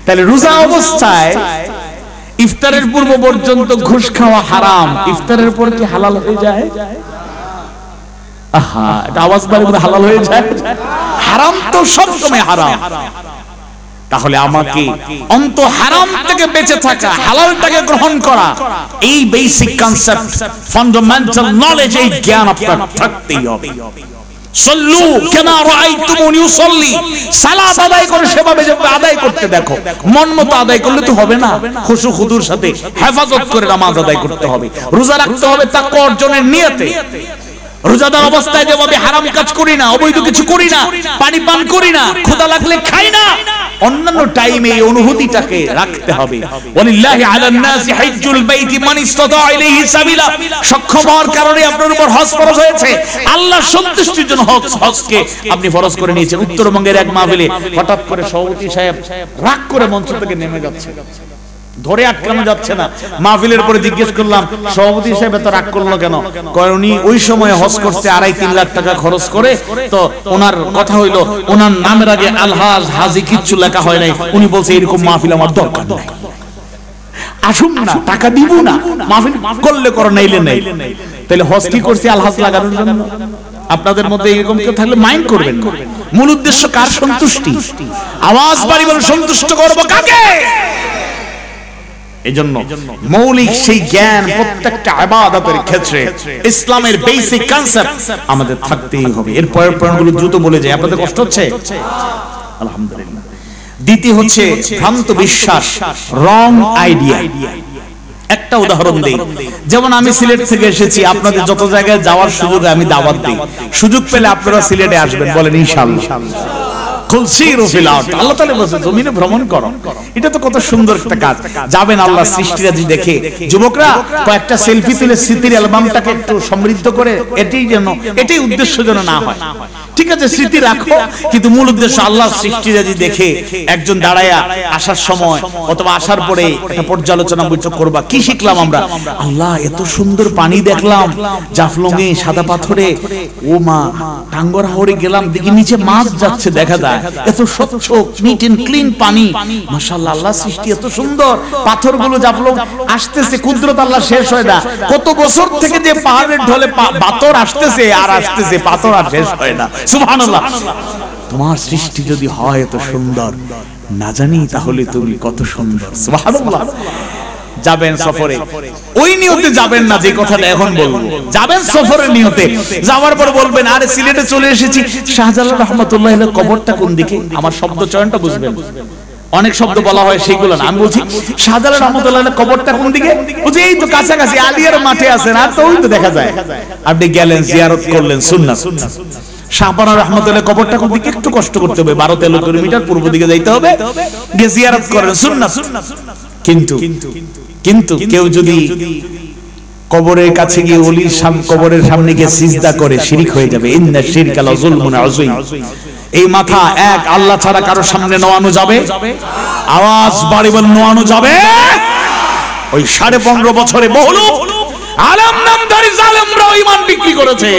তাহলে রোজা অবস্থায় ইফতারের পূর্ব পর্যন্ত ঘুষ খাওয়া হারাম, ইফতারের পর কি হালাল হয়ে যায়? আহা, এটা আওয়াজ বাড়ি করে হালাল হয়ে যায়? হারাম তো সব সময় হারাম। তাহলে আমাকে অন্ত হারাম থেকে বেঁচে থাকা, হালালটাকে গ্রহণ করা, এই বেসিক কনসেপ্ট, ফান্ডামেন্টাল নলেজ, এই জ্ঞান আপনার থাকতেই হবে। সল্লু কামা রাআইতুমুনি উসাল্লি, সালাত আদায় করে সেভাবে যেভাবে আদায় করতে দেখো। মন মতো আদায় করলে তো হবে না, খুশু খুদুর সাথে হেফাজত করে নামাজ আদায় করতে হবে। রোজা রাখতে হবে তাকওয়া অর্জনের নিয়তে। রোজাদার অবস্থায় যেভাবে হারাম কাজ করি না, অবৈধ কিছু করি না, পানি পান করি না, ক্ষুধা লাগলে খাই না, অন্যান্য টাইমে এই অনুভূতিটাকে রাখতে হবে। ওয়ালিল্লাহি আলান নাসি হিজ্জুল বাইতি মান ইসতাতা ইলাইহি সাবিলা, সক্ষম হওয়ার কারণে আপনার উপর হজ ফরজ হয়েছে। আল্লাহর সন্তুষ্টির জন্য হজকে আপনি ফরজ করে নিয়েছেন। উত্তরবঙ্গের এক মাহফিলে হঠাৎ করে সভাপতি সাহেব রাগ করে মঞ্চ থেকে নেমে যাচ্ছে, ধরে আটকানো যাচ্ছে না। মাহফিলের পরে জিজ্ঞেস করলাম, সভাপতি সাহেব এত রাগ করলো কেন? কারণ উনি ওই সময় হজ করতে 2.5-3 লাখ টাকা খরচ করে, তো ওনার কথা হইলো ওনার নামের আগে আলহাজ হাজি কিচ্ছু লেখা হয় নাই। উনি বলছে এরকম মাহফিল আমার দরকার নাই, আসুন না, টাকা দিব না, মাহফিল করলে করো, নাইলে নাই। তাহলে হজ কি করছে? আলহাজ লাগানোর জন্য। আপনাদের মধ্যে এরকম কেউ থাকলে মাইন্ড করবেন। মূল উদ্দেশ্য কার? সন্তুষ্টি। আওয়াজ বাড়ি বলে সন্তুষ্ট করব কাকে? এজন্য মৌলিক সেই জ্ঞান প্রত্যেকটা ইবাদতের ক্ষেত্রে, ইসলামের বেসিক কনসেপ্ট আমাদের থাকতেই হবে। এর পরের পয়েন্টগুলো দ্রুত বলে যায়, আপনাদের কষ্ট হচ্ছে? আলহামদুলিল্লাহ। দ্বিতীয় হচ্ছে ভ্রান্ত বিশ্বাস, রং আইডিয়া। একটা উদাহরণ দেই, যেমন আমি সিলেট থেকে এসেছি, আপনাদের যত জায়গায় যাওয়ার সুযোগে আমি দাওয়াত দিই, সুযোগ পেলে আপনারা সিলেটে আসবেন, বলেন ইনশাআল্লাহ। আল্লাহ তাআলা বলেন জমিনে ভ্রমণ করো, এটা তো কত সুন্দর একটা কাজ। যাবেন, আল্লাহ সৃষ্টিরাজি দেখে, যুবকরা কয়েকটা সেলফি তুলে স্মৃতির অ্যালবামটাকে একটু সমৃদ্ধ করে, এটাই উদ্দেশ্য যেন না হয়। ঠিক আছে, স্মৃতি রাখো, কিন্তু মূল উদ্দেশ্য আল্লাহ সৃষ্টিরাজি দেখে একজন দাঁড়ায়া আসার সময় অথবা আসার পরে একটা পর্যালোচনা বৈঠক করবা। কি শিখলাম আমরা? আল্লাহ এত সুন্দর পানি দেখলাম, জাফলংয়ে সাদা পাথরে, ও মা টাঙ্গর হাওরে গেলাম, দেখি নিচে মাছ যাচ্ছে, দেখা যায় এত স্বচ্ছ নিট এন্ড ক্লিন পানি, মাশাআল্লাহ, আল্লাহ সৃষ্টি এত সুন্দর। পাথরগুলো জাফলং আসতেছে, কুদরত আল্লাহ শেষ হয় না। কত বছর থেকে যে পাহাড়ের ঢলে পাথর আসতেছে আর আসতেছে, পাথর আর শেষ হয় না। সুবহানাল্লাহ। তোমার সৃষ্টি যদি হয় এত সুন্দর, না জানি তাহলে তুমি কত সুন্দর। সুবহানাল্লাহ। যাবেন সফরে, ওই নিয়তে যাবেন না যে কথাটা এখন বলবো, যাবেন সফরের নিয়তে। যাওয়ার পর বলবেন আরে সিলেটে চলে এসেছি, শাহজালাল রাহমাতুল্লাহ আলাইহি কবরটা কোন দিকে? আমার শব্দ চয়নটা বুঝবেন, অনেক শব্দ বলা হয় সেইগুলো না, আমি বলছি শাহজালাল রাহমাতুল্লাহ আলাইহি কবরটা কোন দিকে? বুঝি এই তো কাছাকাছি আলিয়ার মাঠে আছেন, আর তো ওই তো দেখা যায়। আপনি গেলেন, জিয়ারত করলেন, সুন্নাত। শাহবানা রাহমাতুল্লাহ কবরটা কোন দিকে? একটু কষ্ট করতে হবে, 12-13 কিলোমিটার পূর্ব দিকে যাইতে হবে, গিয়ে জিয়ারত করেন, সুন্নাত। কিন্তু কেউ যদি কবরের কাছে গিয়ে ওলির কবরের সামনে গিয়ে সিজদা করে, শিরক হয়ে যাবে। ইন্না শিরকা লাযুলমুন আযীম। এই মাথা এক আল্লাহ ছাড়া কারো সামনে নোয়ানো যাবে? আওয়াজ বাড়ি বলে নোয়ানো যাবে? ওই 15.5 বছরে বহু আলেম নামধারী জালেমরা ঈমান বিক্রি করেছে।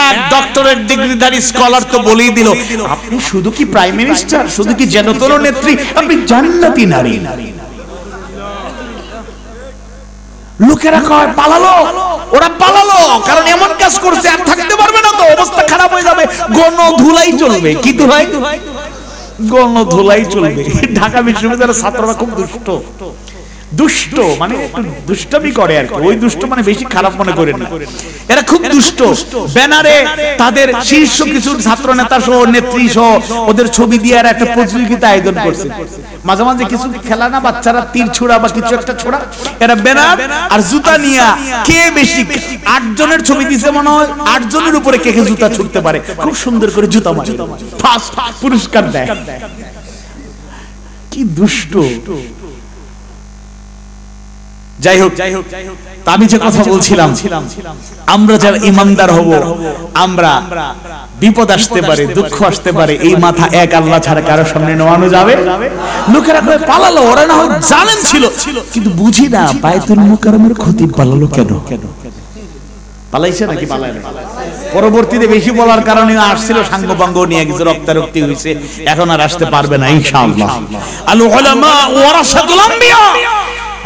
এক ডক্টরেট ডিগ্রিধারী স্কলার তো বলেই দিল, আপনি শুধু কি প্রাইম মিনিস্টার, শুধু কি জান্নাতুল নেত্রী, আপনি জান্নাতি নারী। লোকেরা কয় পালালো, ওরা পালালো কারণ এমন কাজ করছে, আর থাকতে পারবে না তো, অবস্থা খারাপ হয়ে যাবে, গণ ধুলাই চলবে। কি ধুলাই? গণ ধুলাই চলবে। ঢাকা বিশ্ববিদ্যালয়ের ছাত্ররা খুব দুষ্ট, মানে একটু দুষ্টামি করে আর কি। ওই দুষ্ট মানে বেশি খারাপ মনে করেন না, এরা খুব দুষ্ট। ব্যানারে তাদের শীর্ষ কিছু ছাত্র নেতা সহ নেত্রী সহ ওদের ছবি দিয়ে আর একটা প্রতিযোগিতা আয়োজন করছে। মাঝে মাঝে কিছু খেলা না, বাচ্চারা তীর ছোড়া বা কিছু একটা ছোড়া, এরা ব্যানার আর জুতা নিয়ে কে বেশি 8 জনের ছবি দিছে, মনে হয় 8 জনের উপরে কে কে জুতা ছুটতে পারে, খুব সুন্দর করে জুতা মারে, ফার্স্ট পুরস্কার দেয়। কি দুষ্ট। যাই হোক, আমি যে কথা বলছিলাম, আমরা যারা ইমানদার হব, আমরা বিপদ আসতে পারে, দুঃখ আসতে পারে, এই মাথা এক আল্লাহ ছাড়া কারো সামনে নোয়ানো যাবে? লোকেরা কয় পালালো, ওরা না হয় জালেম ছিল, কিন্তু বুঝি না বায়তুল মুকাররমের খতিব পালালো কেন? পালাইছে নাকি পালায় না? পরবর্তীতে বেশি বলার কারণে আসছিল, সাঙ্গপাঙ্গ নিয়ে কিছু রক্তারক্তি হয়েছে, এখন আর আসতে পারবে না ইনশাআল্লাহ। আল উলামা ওয়ারাসাতুল আম্বিয়া,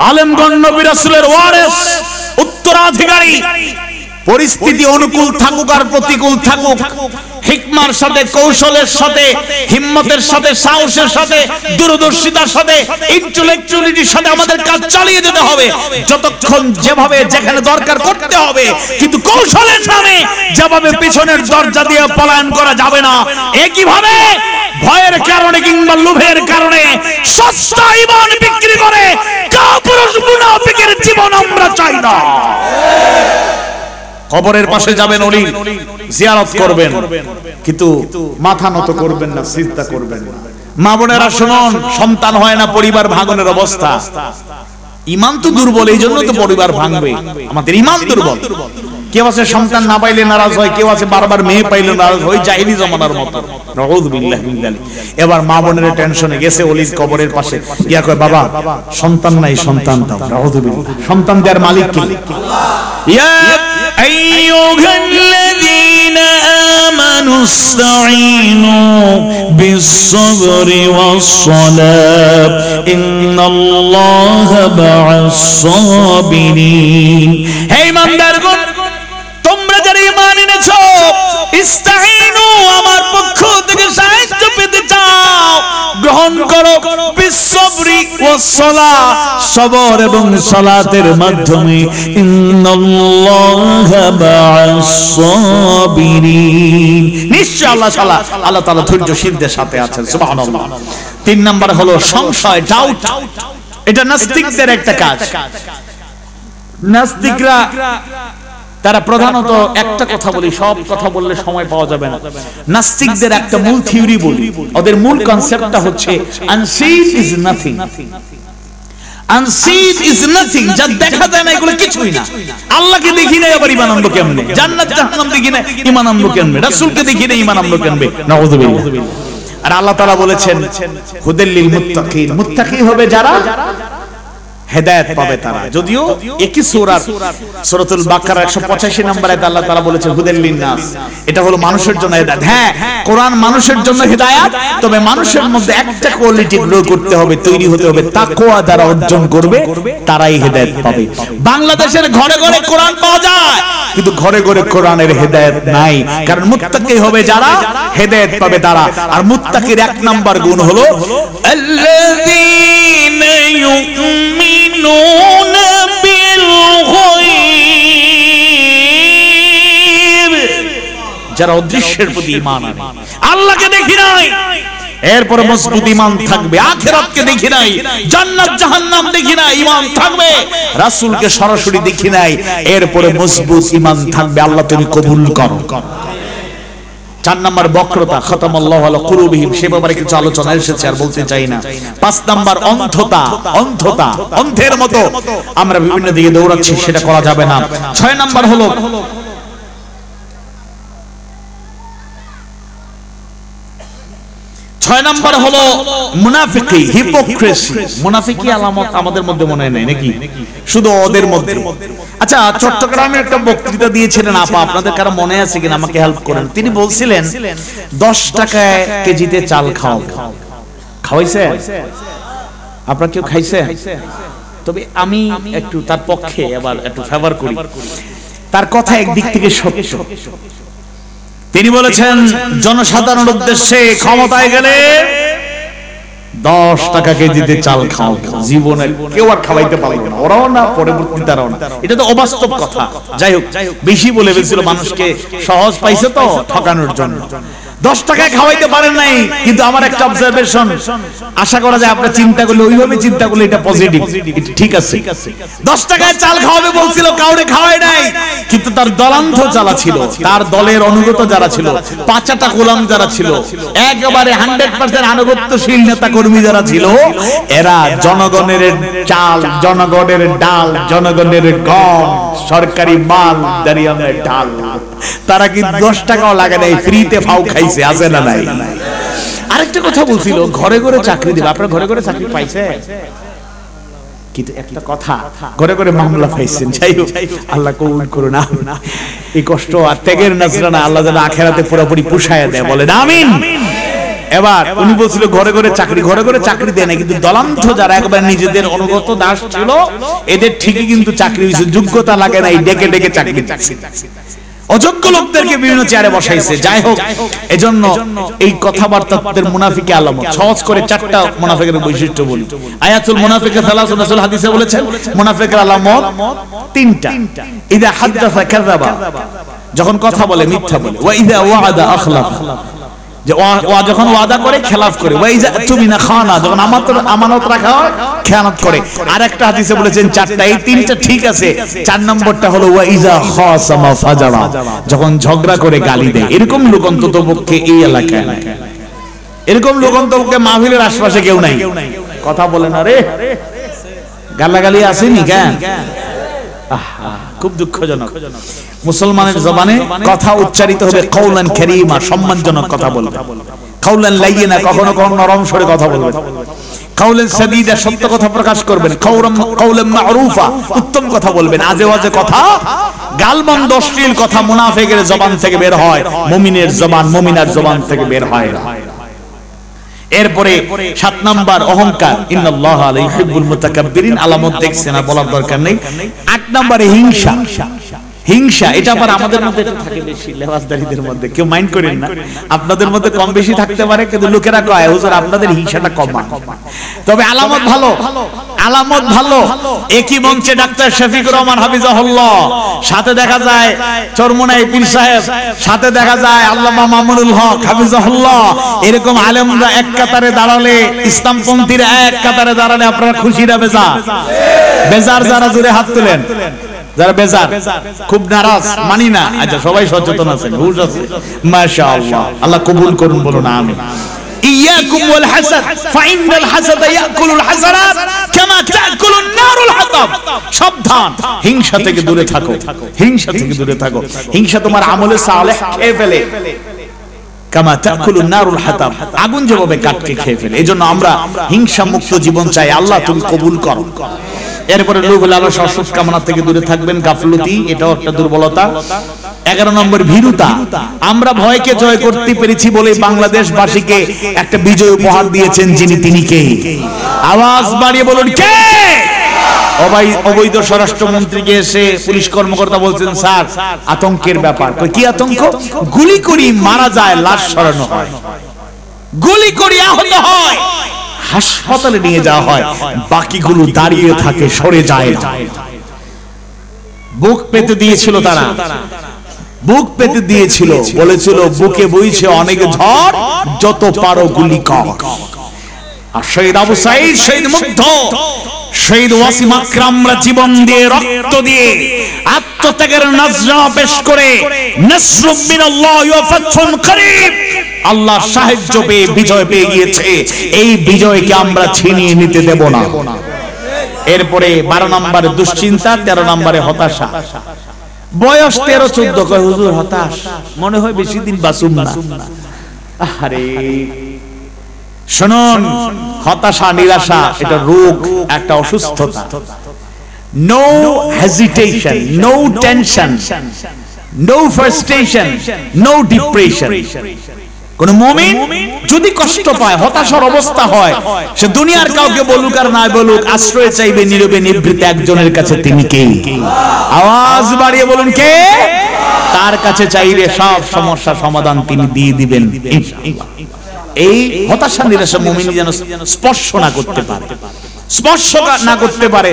আলেমগণ নবী রাসূলের ওয়ারিস, উত্তরাধিকারী। পরিস্থিতি অনুকূল থাকুক আর প্রতিকূল থাকুক, হিকমার সাথে, কৌশলের সাথে, হিম্মতের সাথে, সাহসের সাথে, দূরদর্শিতার সাথে, ইন্টেলেকচুয়ালিটির সাথে আমাদের কাজ চালিয়ে যেতে হবে, যতক্ষণ যেভাবে যেখানে দরকার করতে হবে। কিন্তু কৌশলের নামে যেভাবে পিছনের দরজা দিয়ে পলায়ন করা যাবে না। একইভাবে ভয়ের কারণে কিংবা লোভের কারণে সস্তা ঈমান বিক্রি করে কাপুরুষ মুনাফিকের জীবন আমরা চাই না। কবরের পাশে যাবেন, ওলি জিয়ারত করবেন, কিন্তু মাথা নত করবেন না, সিজদা করবেন না। মা বোনেরা শুনুন, সন্তান হয় না, পরিবার ভাঙনের অবস্থা। ঈমান তো দুর্বল, এই জন্য তো পরিবার ভাঙবে। আমাদের ঈমান দুর্বল। কেউ আছে সন্তান না পাইলে নারাজ হয়, কেউ আছে বারবার মেয়ে পাইলে নারাজ হয়, জাহিলি জমানার মতো। নাউযুবিল্লাহি মিন যালিক। এবার মা বোনের টেনশনে গেছে ওলির কবরের পাশে, ইয়া কয় বাবা সন্তান নাই, সন্তান দাও। নাউযুবিল্লাহ। সন্তান দেওয়ার মালিক কে? আল্লাহ। ইয়া আইয়ুহাল্লাযীনা আমানু ইসতাঈনু বিস-সাবরি ওয়াস-সালাত ইন্নাল্লাহা মা'আস-সাবিরিন। হে ঈমানদারগণ, তোমরা যারা ঈমান এনেছো, ইসতাঈনু, আমার পক্ষ থেকে সাহায্য পেতে চাও, গ্রহণ করো বিস-সাবরি ওয়াস-সালাত, সবর এবং সালাতের মাধ্যমে। ইন্নাল্লাহা মা'আস-সাবিরিন, নিশ্চয় আল্লাহ তাআলা ধৈর্যশীলদের সাথে আছেন। সুবহানাল্লাহ। 3 নাম্বার হলো সংশয়, ডাউট। এটা নাস্তিকদের একটা কাজ। নাস্তিকরা তারা প্রধানত একটা কথা বলি, সব কথা বললে সময় পাওয়া যাবে না। নাস্তিকদের একটা মূল থিওরি বলি, ওদের মূল কনসেপ্টটা হচ্ছে unseen is nothing. Unseen is nothing, যা দেখা যায় না এগুলো কিছুই না। আল্লাহকে দেখি না, আবার ঈমান আনবো কেমনে? জান্নাত জাহান্নাম দেখি না, ঈমান আনবো কেমনে? রাসূলকে দেখি না, ঈমান আনবো কেমনে? নাউযুবিল্লাহ। আর আল্লাহ তাআলা বলেছেন হুদাল লিল মুত্তাকিন, মুত্তাকি হবে যারা, হেদায়েত পাবে তারা। যদিও একই সূরাতুল বাকারা 185 নম্বর আয়াতে আল্লাহ তাআলা বলেছেন হুদাল লিন-নাস, এটা হলো মানুষের জন্য হেদায়েত। হ্যাঁ, কোরআন মানুষের জন্য হেদায়েত, তবে মানুষের মধ্যে একটা কোয়ালিটি গ্রো করতে হবে, তৈরি হতে হবে, তাকওয়া যারা অর্জন করবে তারাই হেদায়েত পাবে। বাংলাদেশের ঘরে ঘরে কোরআন পাওয়া যায়, কিন্তু ঘরে ঘরে কোরআনের হেদায়েত নাই, কারণ মুত্তাকি হবে যারা, হেদায়েত পাবে তারা। আর মুত্তাকির 1 নাম্বার গুণ হলো আল্লাযীনা ইউমিনুনা বিল গায়ব, যারা অদৃশ্যের প্রতি ঈমান আনে। আল্লাহকে দেখি নাই, এরপর মজবুত ঈমান থাকবে। আখিরাতকে দেখি নাই, জান্নাত জাহান্নাম দেখি নাই, ঈমান থাকবে। রাসূলকে সরাসরি দেখি নাই, এরপর মজবুত ঈমান থাকবে। আল্লাহ তুমি কবুল করো। 4 নাম্বার বক্রতা, খতামাল্লাহু আলা কুলুবিহিম, সে ব্যাপারে কিছু আলোচনা এসেছে, আর বলতে চাই না। 5 নাম্বার অন্ধতা, অন্ধের মতো আমরা বিভিন্ন দিকে দৌড়াচ্ছি, সেটা করা যাবে না। 6 নাম্বার হলো 6 নাম্বার হলো মুনাফিকি, হিপোক্রেসি। মুনাফিকি আলামত আমাদের মধ্যে মনে নাই নাকি, শুধু ওদের মধ্যে। আচ্ছা, চট্টগ্রামে একটা বক্তৃতা দিয়েছিলেন আপা, আপনাদের কারো মনে আছে কিনা আমাকে হেল্প করেন। তিনি বলছিলেন 10 টাকায় কেজিতে চাল খাওয়াইছে, আপনারা কেউ খাইছে? তবে আমি একটু তার পক্ষে আবার একটু ফেভার করি। তার কথা একদিক থেকে সত্য। তিনি বলেছেন জনসাধারণের উদ্দেশ্যে ক্ষমতায় গেলে 10 টাকা কেজিতে চাল খাও, জীবনে কেউ আর খাওয়াইতে পারবে না, ওরাও না, পরবর্তী তারাও না। এটা তো অবাস্তব কথা। যাই হোক, বেশি বলে ফেলছিল, মানুষকে সহজ পাইছে তো ঠকানোর জন্য। 10 টাকায় খাওয়াইতে পারেন নাই, কিন্তু আমার একটা অবজারভেশন, আশা করা যায় আপনারা চিন্তা করলে, ওইভাবে চিন্তা করলে এটা পজিটিভ, ঠিক আছে। 10 টাকায় চাল খাওয়াবে বলছিল, কাউরে খাওয়ায় নাই, কিন্তু তার দলান্ধ যারা ছিল, তার দলের অনুগত যারা ছিল, 5টা গোলাম যারা ছিল, একেবারে 100% আনুগত্যশীল নেতা কর্মী যারা ছিল, এরা জনগণের চাল, জনগণের ডাল, জনগণের গম, সরকারি মাল, দাঁড়িয়ে ডাল, তারা কি 10 টাকাও লাগে নাই, ফ্রিতে ফাউ খাইছে, আছে না নাই? আরেকটা কথা বলছিল, ঘরে ঘরে চাকরি দিবে। আপনারা ঘরে ঘরে চাকরি পাইছে, কিন্তু একটা কথা, ঘরে ঘরে মামলা পাইছেন। যাই হোক, আল্লাহ কবুল করুন। এই কষ্ট আর ত্যাগের নজরানা আল্লাহ যেন আখিরাতে পুরোপুরি পুষায় দেয়, বলেন আমিন। এবার উনি বলছিল ঘরে ঘরে চাকরি, ঘরে ঘরে চাকরি দেয় না, কিন্তু দলান্ধ যারা একবার নিজেদের অনুগত দাস ছিল, এদের ঠিকই কিন্তু চাকরি হয়েছে, যোগ্যতা লাগে নাই, ডেকে ডেকে চাকরি দিচ্ছে। অযোগ্য লোকদেরকে বিভিন্ন চেয়ারে বসাইছে। যাই হোক, এজন্য এই কথাবার্তাদের মুনাফিকি আলামত। সহজ করে 4টা মুনাফিকের বৈশিষ্ট্য বলি। আয়াতুল মুনাফিক সালাসুন, রাসূল হাদিসে বলেছেন মুনাফিকের আলামত 3টা। ইযা হাদাসা কাযাবা, যখন কথা বলে মিথ্যা বলে। ওয়া ইযা ওয়া'আদা আখলাফা, যে যখন ওয়াদা করে খেলাফ করে। ওয়া ইযা তুমিনা খানা, যখন আমানত রাখা হয় খেয়ানত করে। আরেকটা হাদিসে বলেছেন 4টা, এই 3টা ঠিক আছে। 4 নম্বরটা হলো ওয়া ইযা খাসামা ফাজারা, যখন ঝগড়া করে গালি দেয়। এরকম লোক অন্ততপক্ষে এই এলাকায় নাই, এরকম লোক অন্ততপক্ষে মাহফিলের আশেপাশে কেউ নাই। কথা বলে না রে, গালাগালি আসেনি কেন? খুব দুঃখজনক। মুসলমানের জবানে কথা উচ্চারিত হবে কওলান কারীমা, সম্মানজনক কথা বলবে। কওলান লাইয়িনা, কখনো কখনো নরম স্বরে কথা বলবে। কওলান সাদীদা, সত্য কথা প্রকাশ করবেন। কওলান মা'রুফা, উত্তম কথা বলবেন। আজে বাজে কথা, গালমন্দ অশ্লীল কথা মুনাফিকের জবান থেকে বের হয়, মুমিনের জবান, মুমিনার জবান থেকে বের হয় না। এরপরে 7 নাম্বার অহংকার, ইন্নাল্লাহা লা ইউহিব্বুল মুতাকাব্বিরিন, আলামত দেখছেন, আর বলার দরকার নেই। 8 নম্বরে হিংসা। হিংসা এটা আবার আমাদের মধ্যে থাকে বেশি, লেবাসদারীদের মধ্যে। কেউ মাইন্ড করেন না, আপনাদের মধ্যে কম বেশি থাকতে পারে, কিন্তু লোকেরা কয় হুজুর আপনাদের হিংসাটা কম। তবে আলামত ভালো, আলামত ভালো। একই মঞ্চে ডাক্তার শফিকুর রহমান হাফিজাহুল্লাহ, সাথে দেখা যায় চরমোনাই পীর সাহেব, সাথে দেখা যায় আল্লামা মামুনুল হক হাফিজাহুল্লাহ। এরকম আলেমরা এক কাতারে দাঁড়ালে, ইসলামপন্থীরা এক কাতারে দাঁড়ালে আপনারা খুশি না বেজার? বেজার যারা জোরে হাত তুলেন, যারা বেজার, খুব নারাজ, মানি না। আচ্ছা, সবাই সচেতন আছেন, হুশ আছে, মাশাআল্লাহ, আল্লাহ কবুল করুন, বলুন আমিন। ইয়াকুম ওয়াল হাসাদ ফাইনাল হাসাদা ইয়াকুলুল হাসানাত কামা তাকুলুন নারুল হাতাব। সাবধান, হিংসা থেকে দূরে থাকো, হিংসা থেকে দূরে থাকো। হিংসা তোমার আমলে সালেহ খেয়ে ফেলে, কামা তাকুলুন নারুল হাতাব, আগুন যেভাবে কাটকে খেয়ে ফেলে। এজন্য আমরা হিংসা মুক্ত জীবন চাই, আল্লাহ তুমি কবুল করো। এরপরে লোভ লালসা, অসৎ কামনা থেকে দূরে থাকবেন। গাফলতি, এটাও একটা দুর্বলতা। 11 নম্বর ভীরুতা। আমরা ভয়কে জয় করতে পেরেছি বলে বাংলাদেশবাসীকে একটা বিজয় উপহার দিয়েছেন, যিনি তিনি কে? আওয়াজ বাড়িয়ে বলুন কে? অবৈধ স্বরাষ্ট্রমন্ত্রীকে এসে পুলিশ কর্মকর্তা বলছেন স্যার আতঙ্কের ব্যাপার। কি আতঙ্ক? গুলি করি মারা যায়, লাশ সরানো হয়, গুলি করি আহত হয়, হাসপাতালে নিয়ে যাওয়া হয়, বাকিগুলো দাঁড়িয়ে থাকে, সরে যায় না। বুক পেতে দিয়েছিল তারা, বুক পেতে দিয়েছিল, বলেছিল বুকে বইছে অনেক ঝড়, যত পারো গুলি কর। আর শহীদ আবু সাঈদ, শহীদ মুগ্ধ, শহীদ ওয়াসিম আকরামরা জীবন দিয়ে, রক্ত দিয়ে, আত্মত্যাগের নজরানা পেশ করে নাসরুম মিনাল্লাহি ওয়া ফাতহুন করিব, আল্লাহর সাহায্য পেয়ে বিজয় পেয়ে গিয়েছে। এই বিজয়কে আমরা ছিনিয়ে নিতে দেব না। এরপরে 12 নম্বরে দুশ্চিন্তা, 13 নম্বরে হতাশা। বয়স 13-14, কয় হুজুর হতাশ, মনে হয় বেশি দিন বাঁচুম না। আরে শুনুন, হতাশা নিরাশা এটা রোগ, একটা অসুস্থতা। No hesitation, no tension, no frustration, no depression. কোন মুমিন যদি কষ্ট পায়, হতাশার অবস্থা হয়, সে দুনিয়ার কাউকে বলুক আর না বলুক, আশ্রয় চাইবে নীরবে নিভৃতে একজনের কাছে। তিনি কে? আওয়াজ বাড়িয়ে বলুন কে? তার কাছে চাইলে সব সমস্যার সমাধান তিনি দিয়ে দিবেন ইনশাআল্লাহ। এই হতাশা নিরাশা মুমিন যেন স্পর্শ না করতে পারে, স্পর্শ না করতে পারে।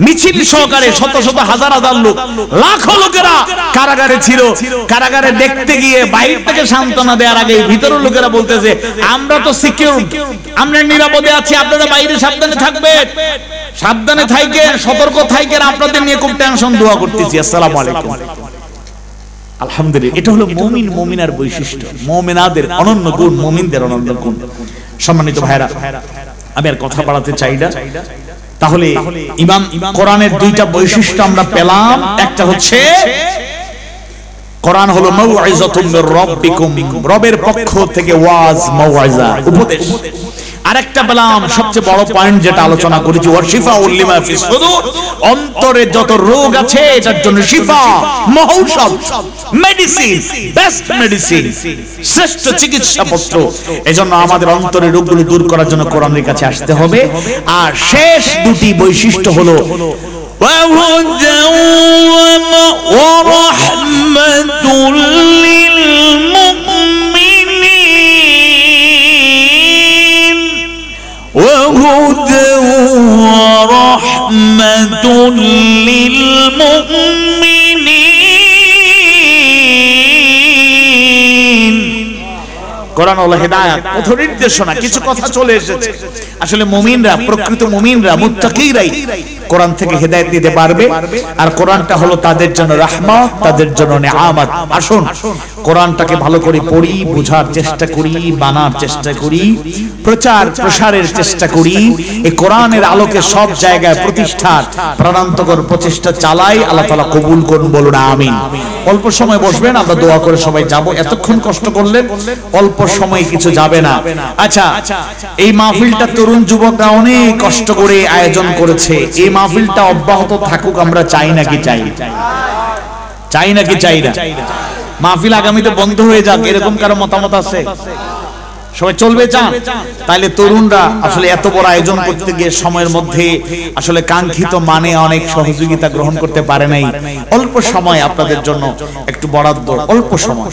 মিছিল সহকারে শত শত হাজার হাজার লোক, লাখো লোকেরা কারাগারে ছিল। কারাগারে দেখতে গিয়ে বাইরে থেকে সান্ত্বনা দেওয়ার আগে ভিতরের লোকেরা বলতেছে, আমরা তো সিকিউর, আমরা নিরাপদে আছি, আপনারা বাইরে সাবধানে থাকবেন, সাবধানে থাকেন, সতর্ক থাকেন, আপনাদের নিয়ে খুব টেনশন, দোয়া করতেছি। আসসালামু আলাইকুম। আলহামদুলিল্লাহ, এটা হলো মুমিন, মুমিনার বৈশিষ্ট্য, মুমিনাদের অনন্য গুণ, মুমিনদের অনন্য গুণ। সম্মানিত ভাইরা, আমি আর কথা বাড়াতে চাই না। তাহলে ইমাম কোরআনের দুইটা বৈশিষ্ট্য আমরা পেলাম। একটা হচ্ছে কোরআন হলো মাউইযাতুম মির রাব্বিকুম, রবের পক্ষ থেকে ওয়াজ, মাউইযা, উপদেশ। আরেকটা পেলাম সবচেয়ে বড় পয়েন্ট যেটা আলোচনা করেছি, ওয়াশিফাউল লিমা ফিস সুদূর, অন্তরে যত রোগ আছে এটার জন্য শিফা, মহৌষধ, মেডিসিন, বেস্ট মেডিসিন, শ্রেষ্ঠ চিকিৎসাপত্র। এজন্য আমাদের অন্তরের রোগগুলো দূর করার জন্য কোরআনের কাছে আসতে হবে। আর শেষ দুটি বৈশিষ্ট্য হলো ওয়া রাহমাতুল লিল মুমিনিন, وهدى ورحمة للمؤمنين। কোরআন হলো হেদায়েত, পথ নির্দেশনা। কিছু কথা চলে এসেছে, আসলে মুমিনরা, প্রকৃত মুমিনরা, মুত্তাকীরাই কোরআন থেকে হেদায়েত নিতে পারবে। আর কোরআনটা হলো তাদের জন্য রাহমাত, তাদের জন্য নিয়ামত। আসুন কোরআনটাকে ভালো করে পড়ি, বোঝার চেষ্টা করি, বানার চেষ্টা করি, প্রচার প্রসারের চেষ্টা করি। এই কোরআনের আলোকে সব জায়গায় প্রতিষ্ঠার প্রাণান্তকর প্রচেষ্টা চালাই। আল্লাহ তাআলা কবুল করুন, বলুন আমিন। অল্প সময় বসবেন, আমরা দোয়া করে সবাই যাব। এতক্ষণ কষ্ট করলেন, অল্প সময় কিছু যাবে না। আচ্ছা, এই মাহফিলটা তরুণ যুবকরা অনেক কষ্ট করে আয়োজন করেছে। এই মাহফিলটা অব্যাহত থাকুক আমরা চাই নাকি চাই? চাই নাকি চাই না? মাহফিল আগামীতে বন্ধ হয়ে যাক, এরকম কারো মতামত আছে? সবাই চলবে চান? তাহলে তরুণরা আসলে এত বড় আয়োজন করতে গিয়ে সময়ের মধ্যে আসলে কাঙ্ক্ষিত মানে অনেক সহযোগিতা গ্রহণ করতে পারে নাই। অল্প সময় আপনাদের জন্য একটু বরাদ্দ, অল্প সময়।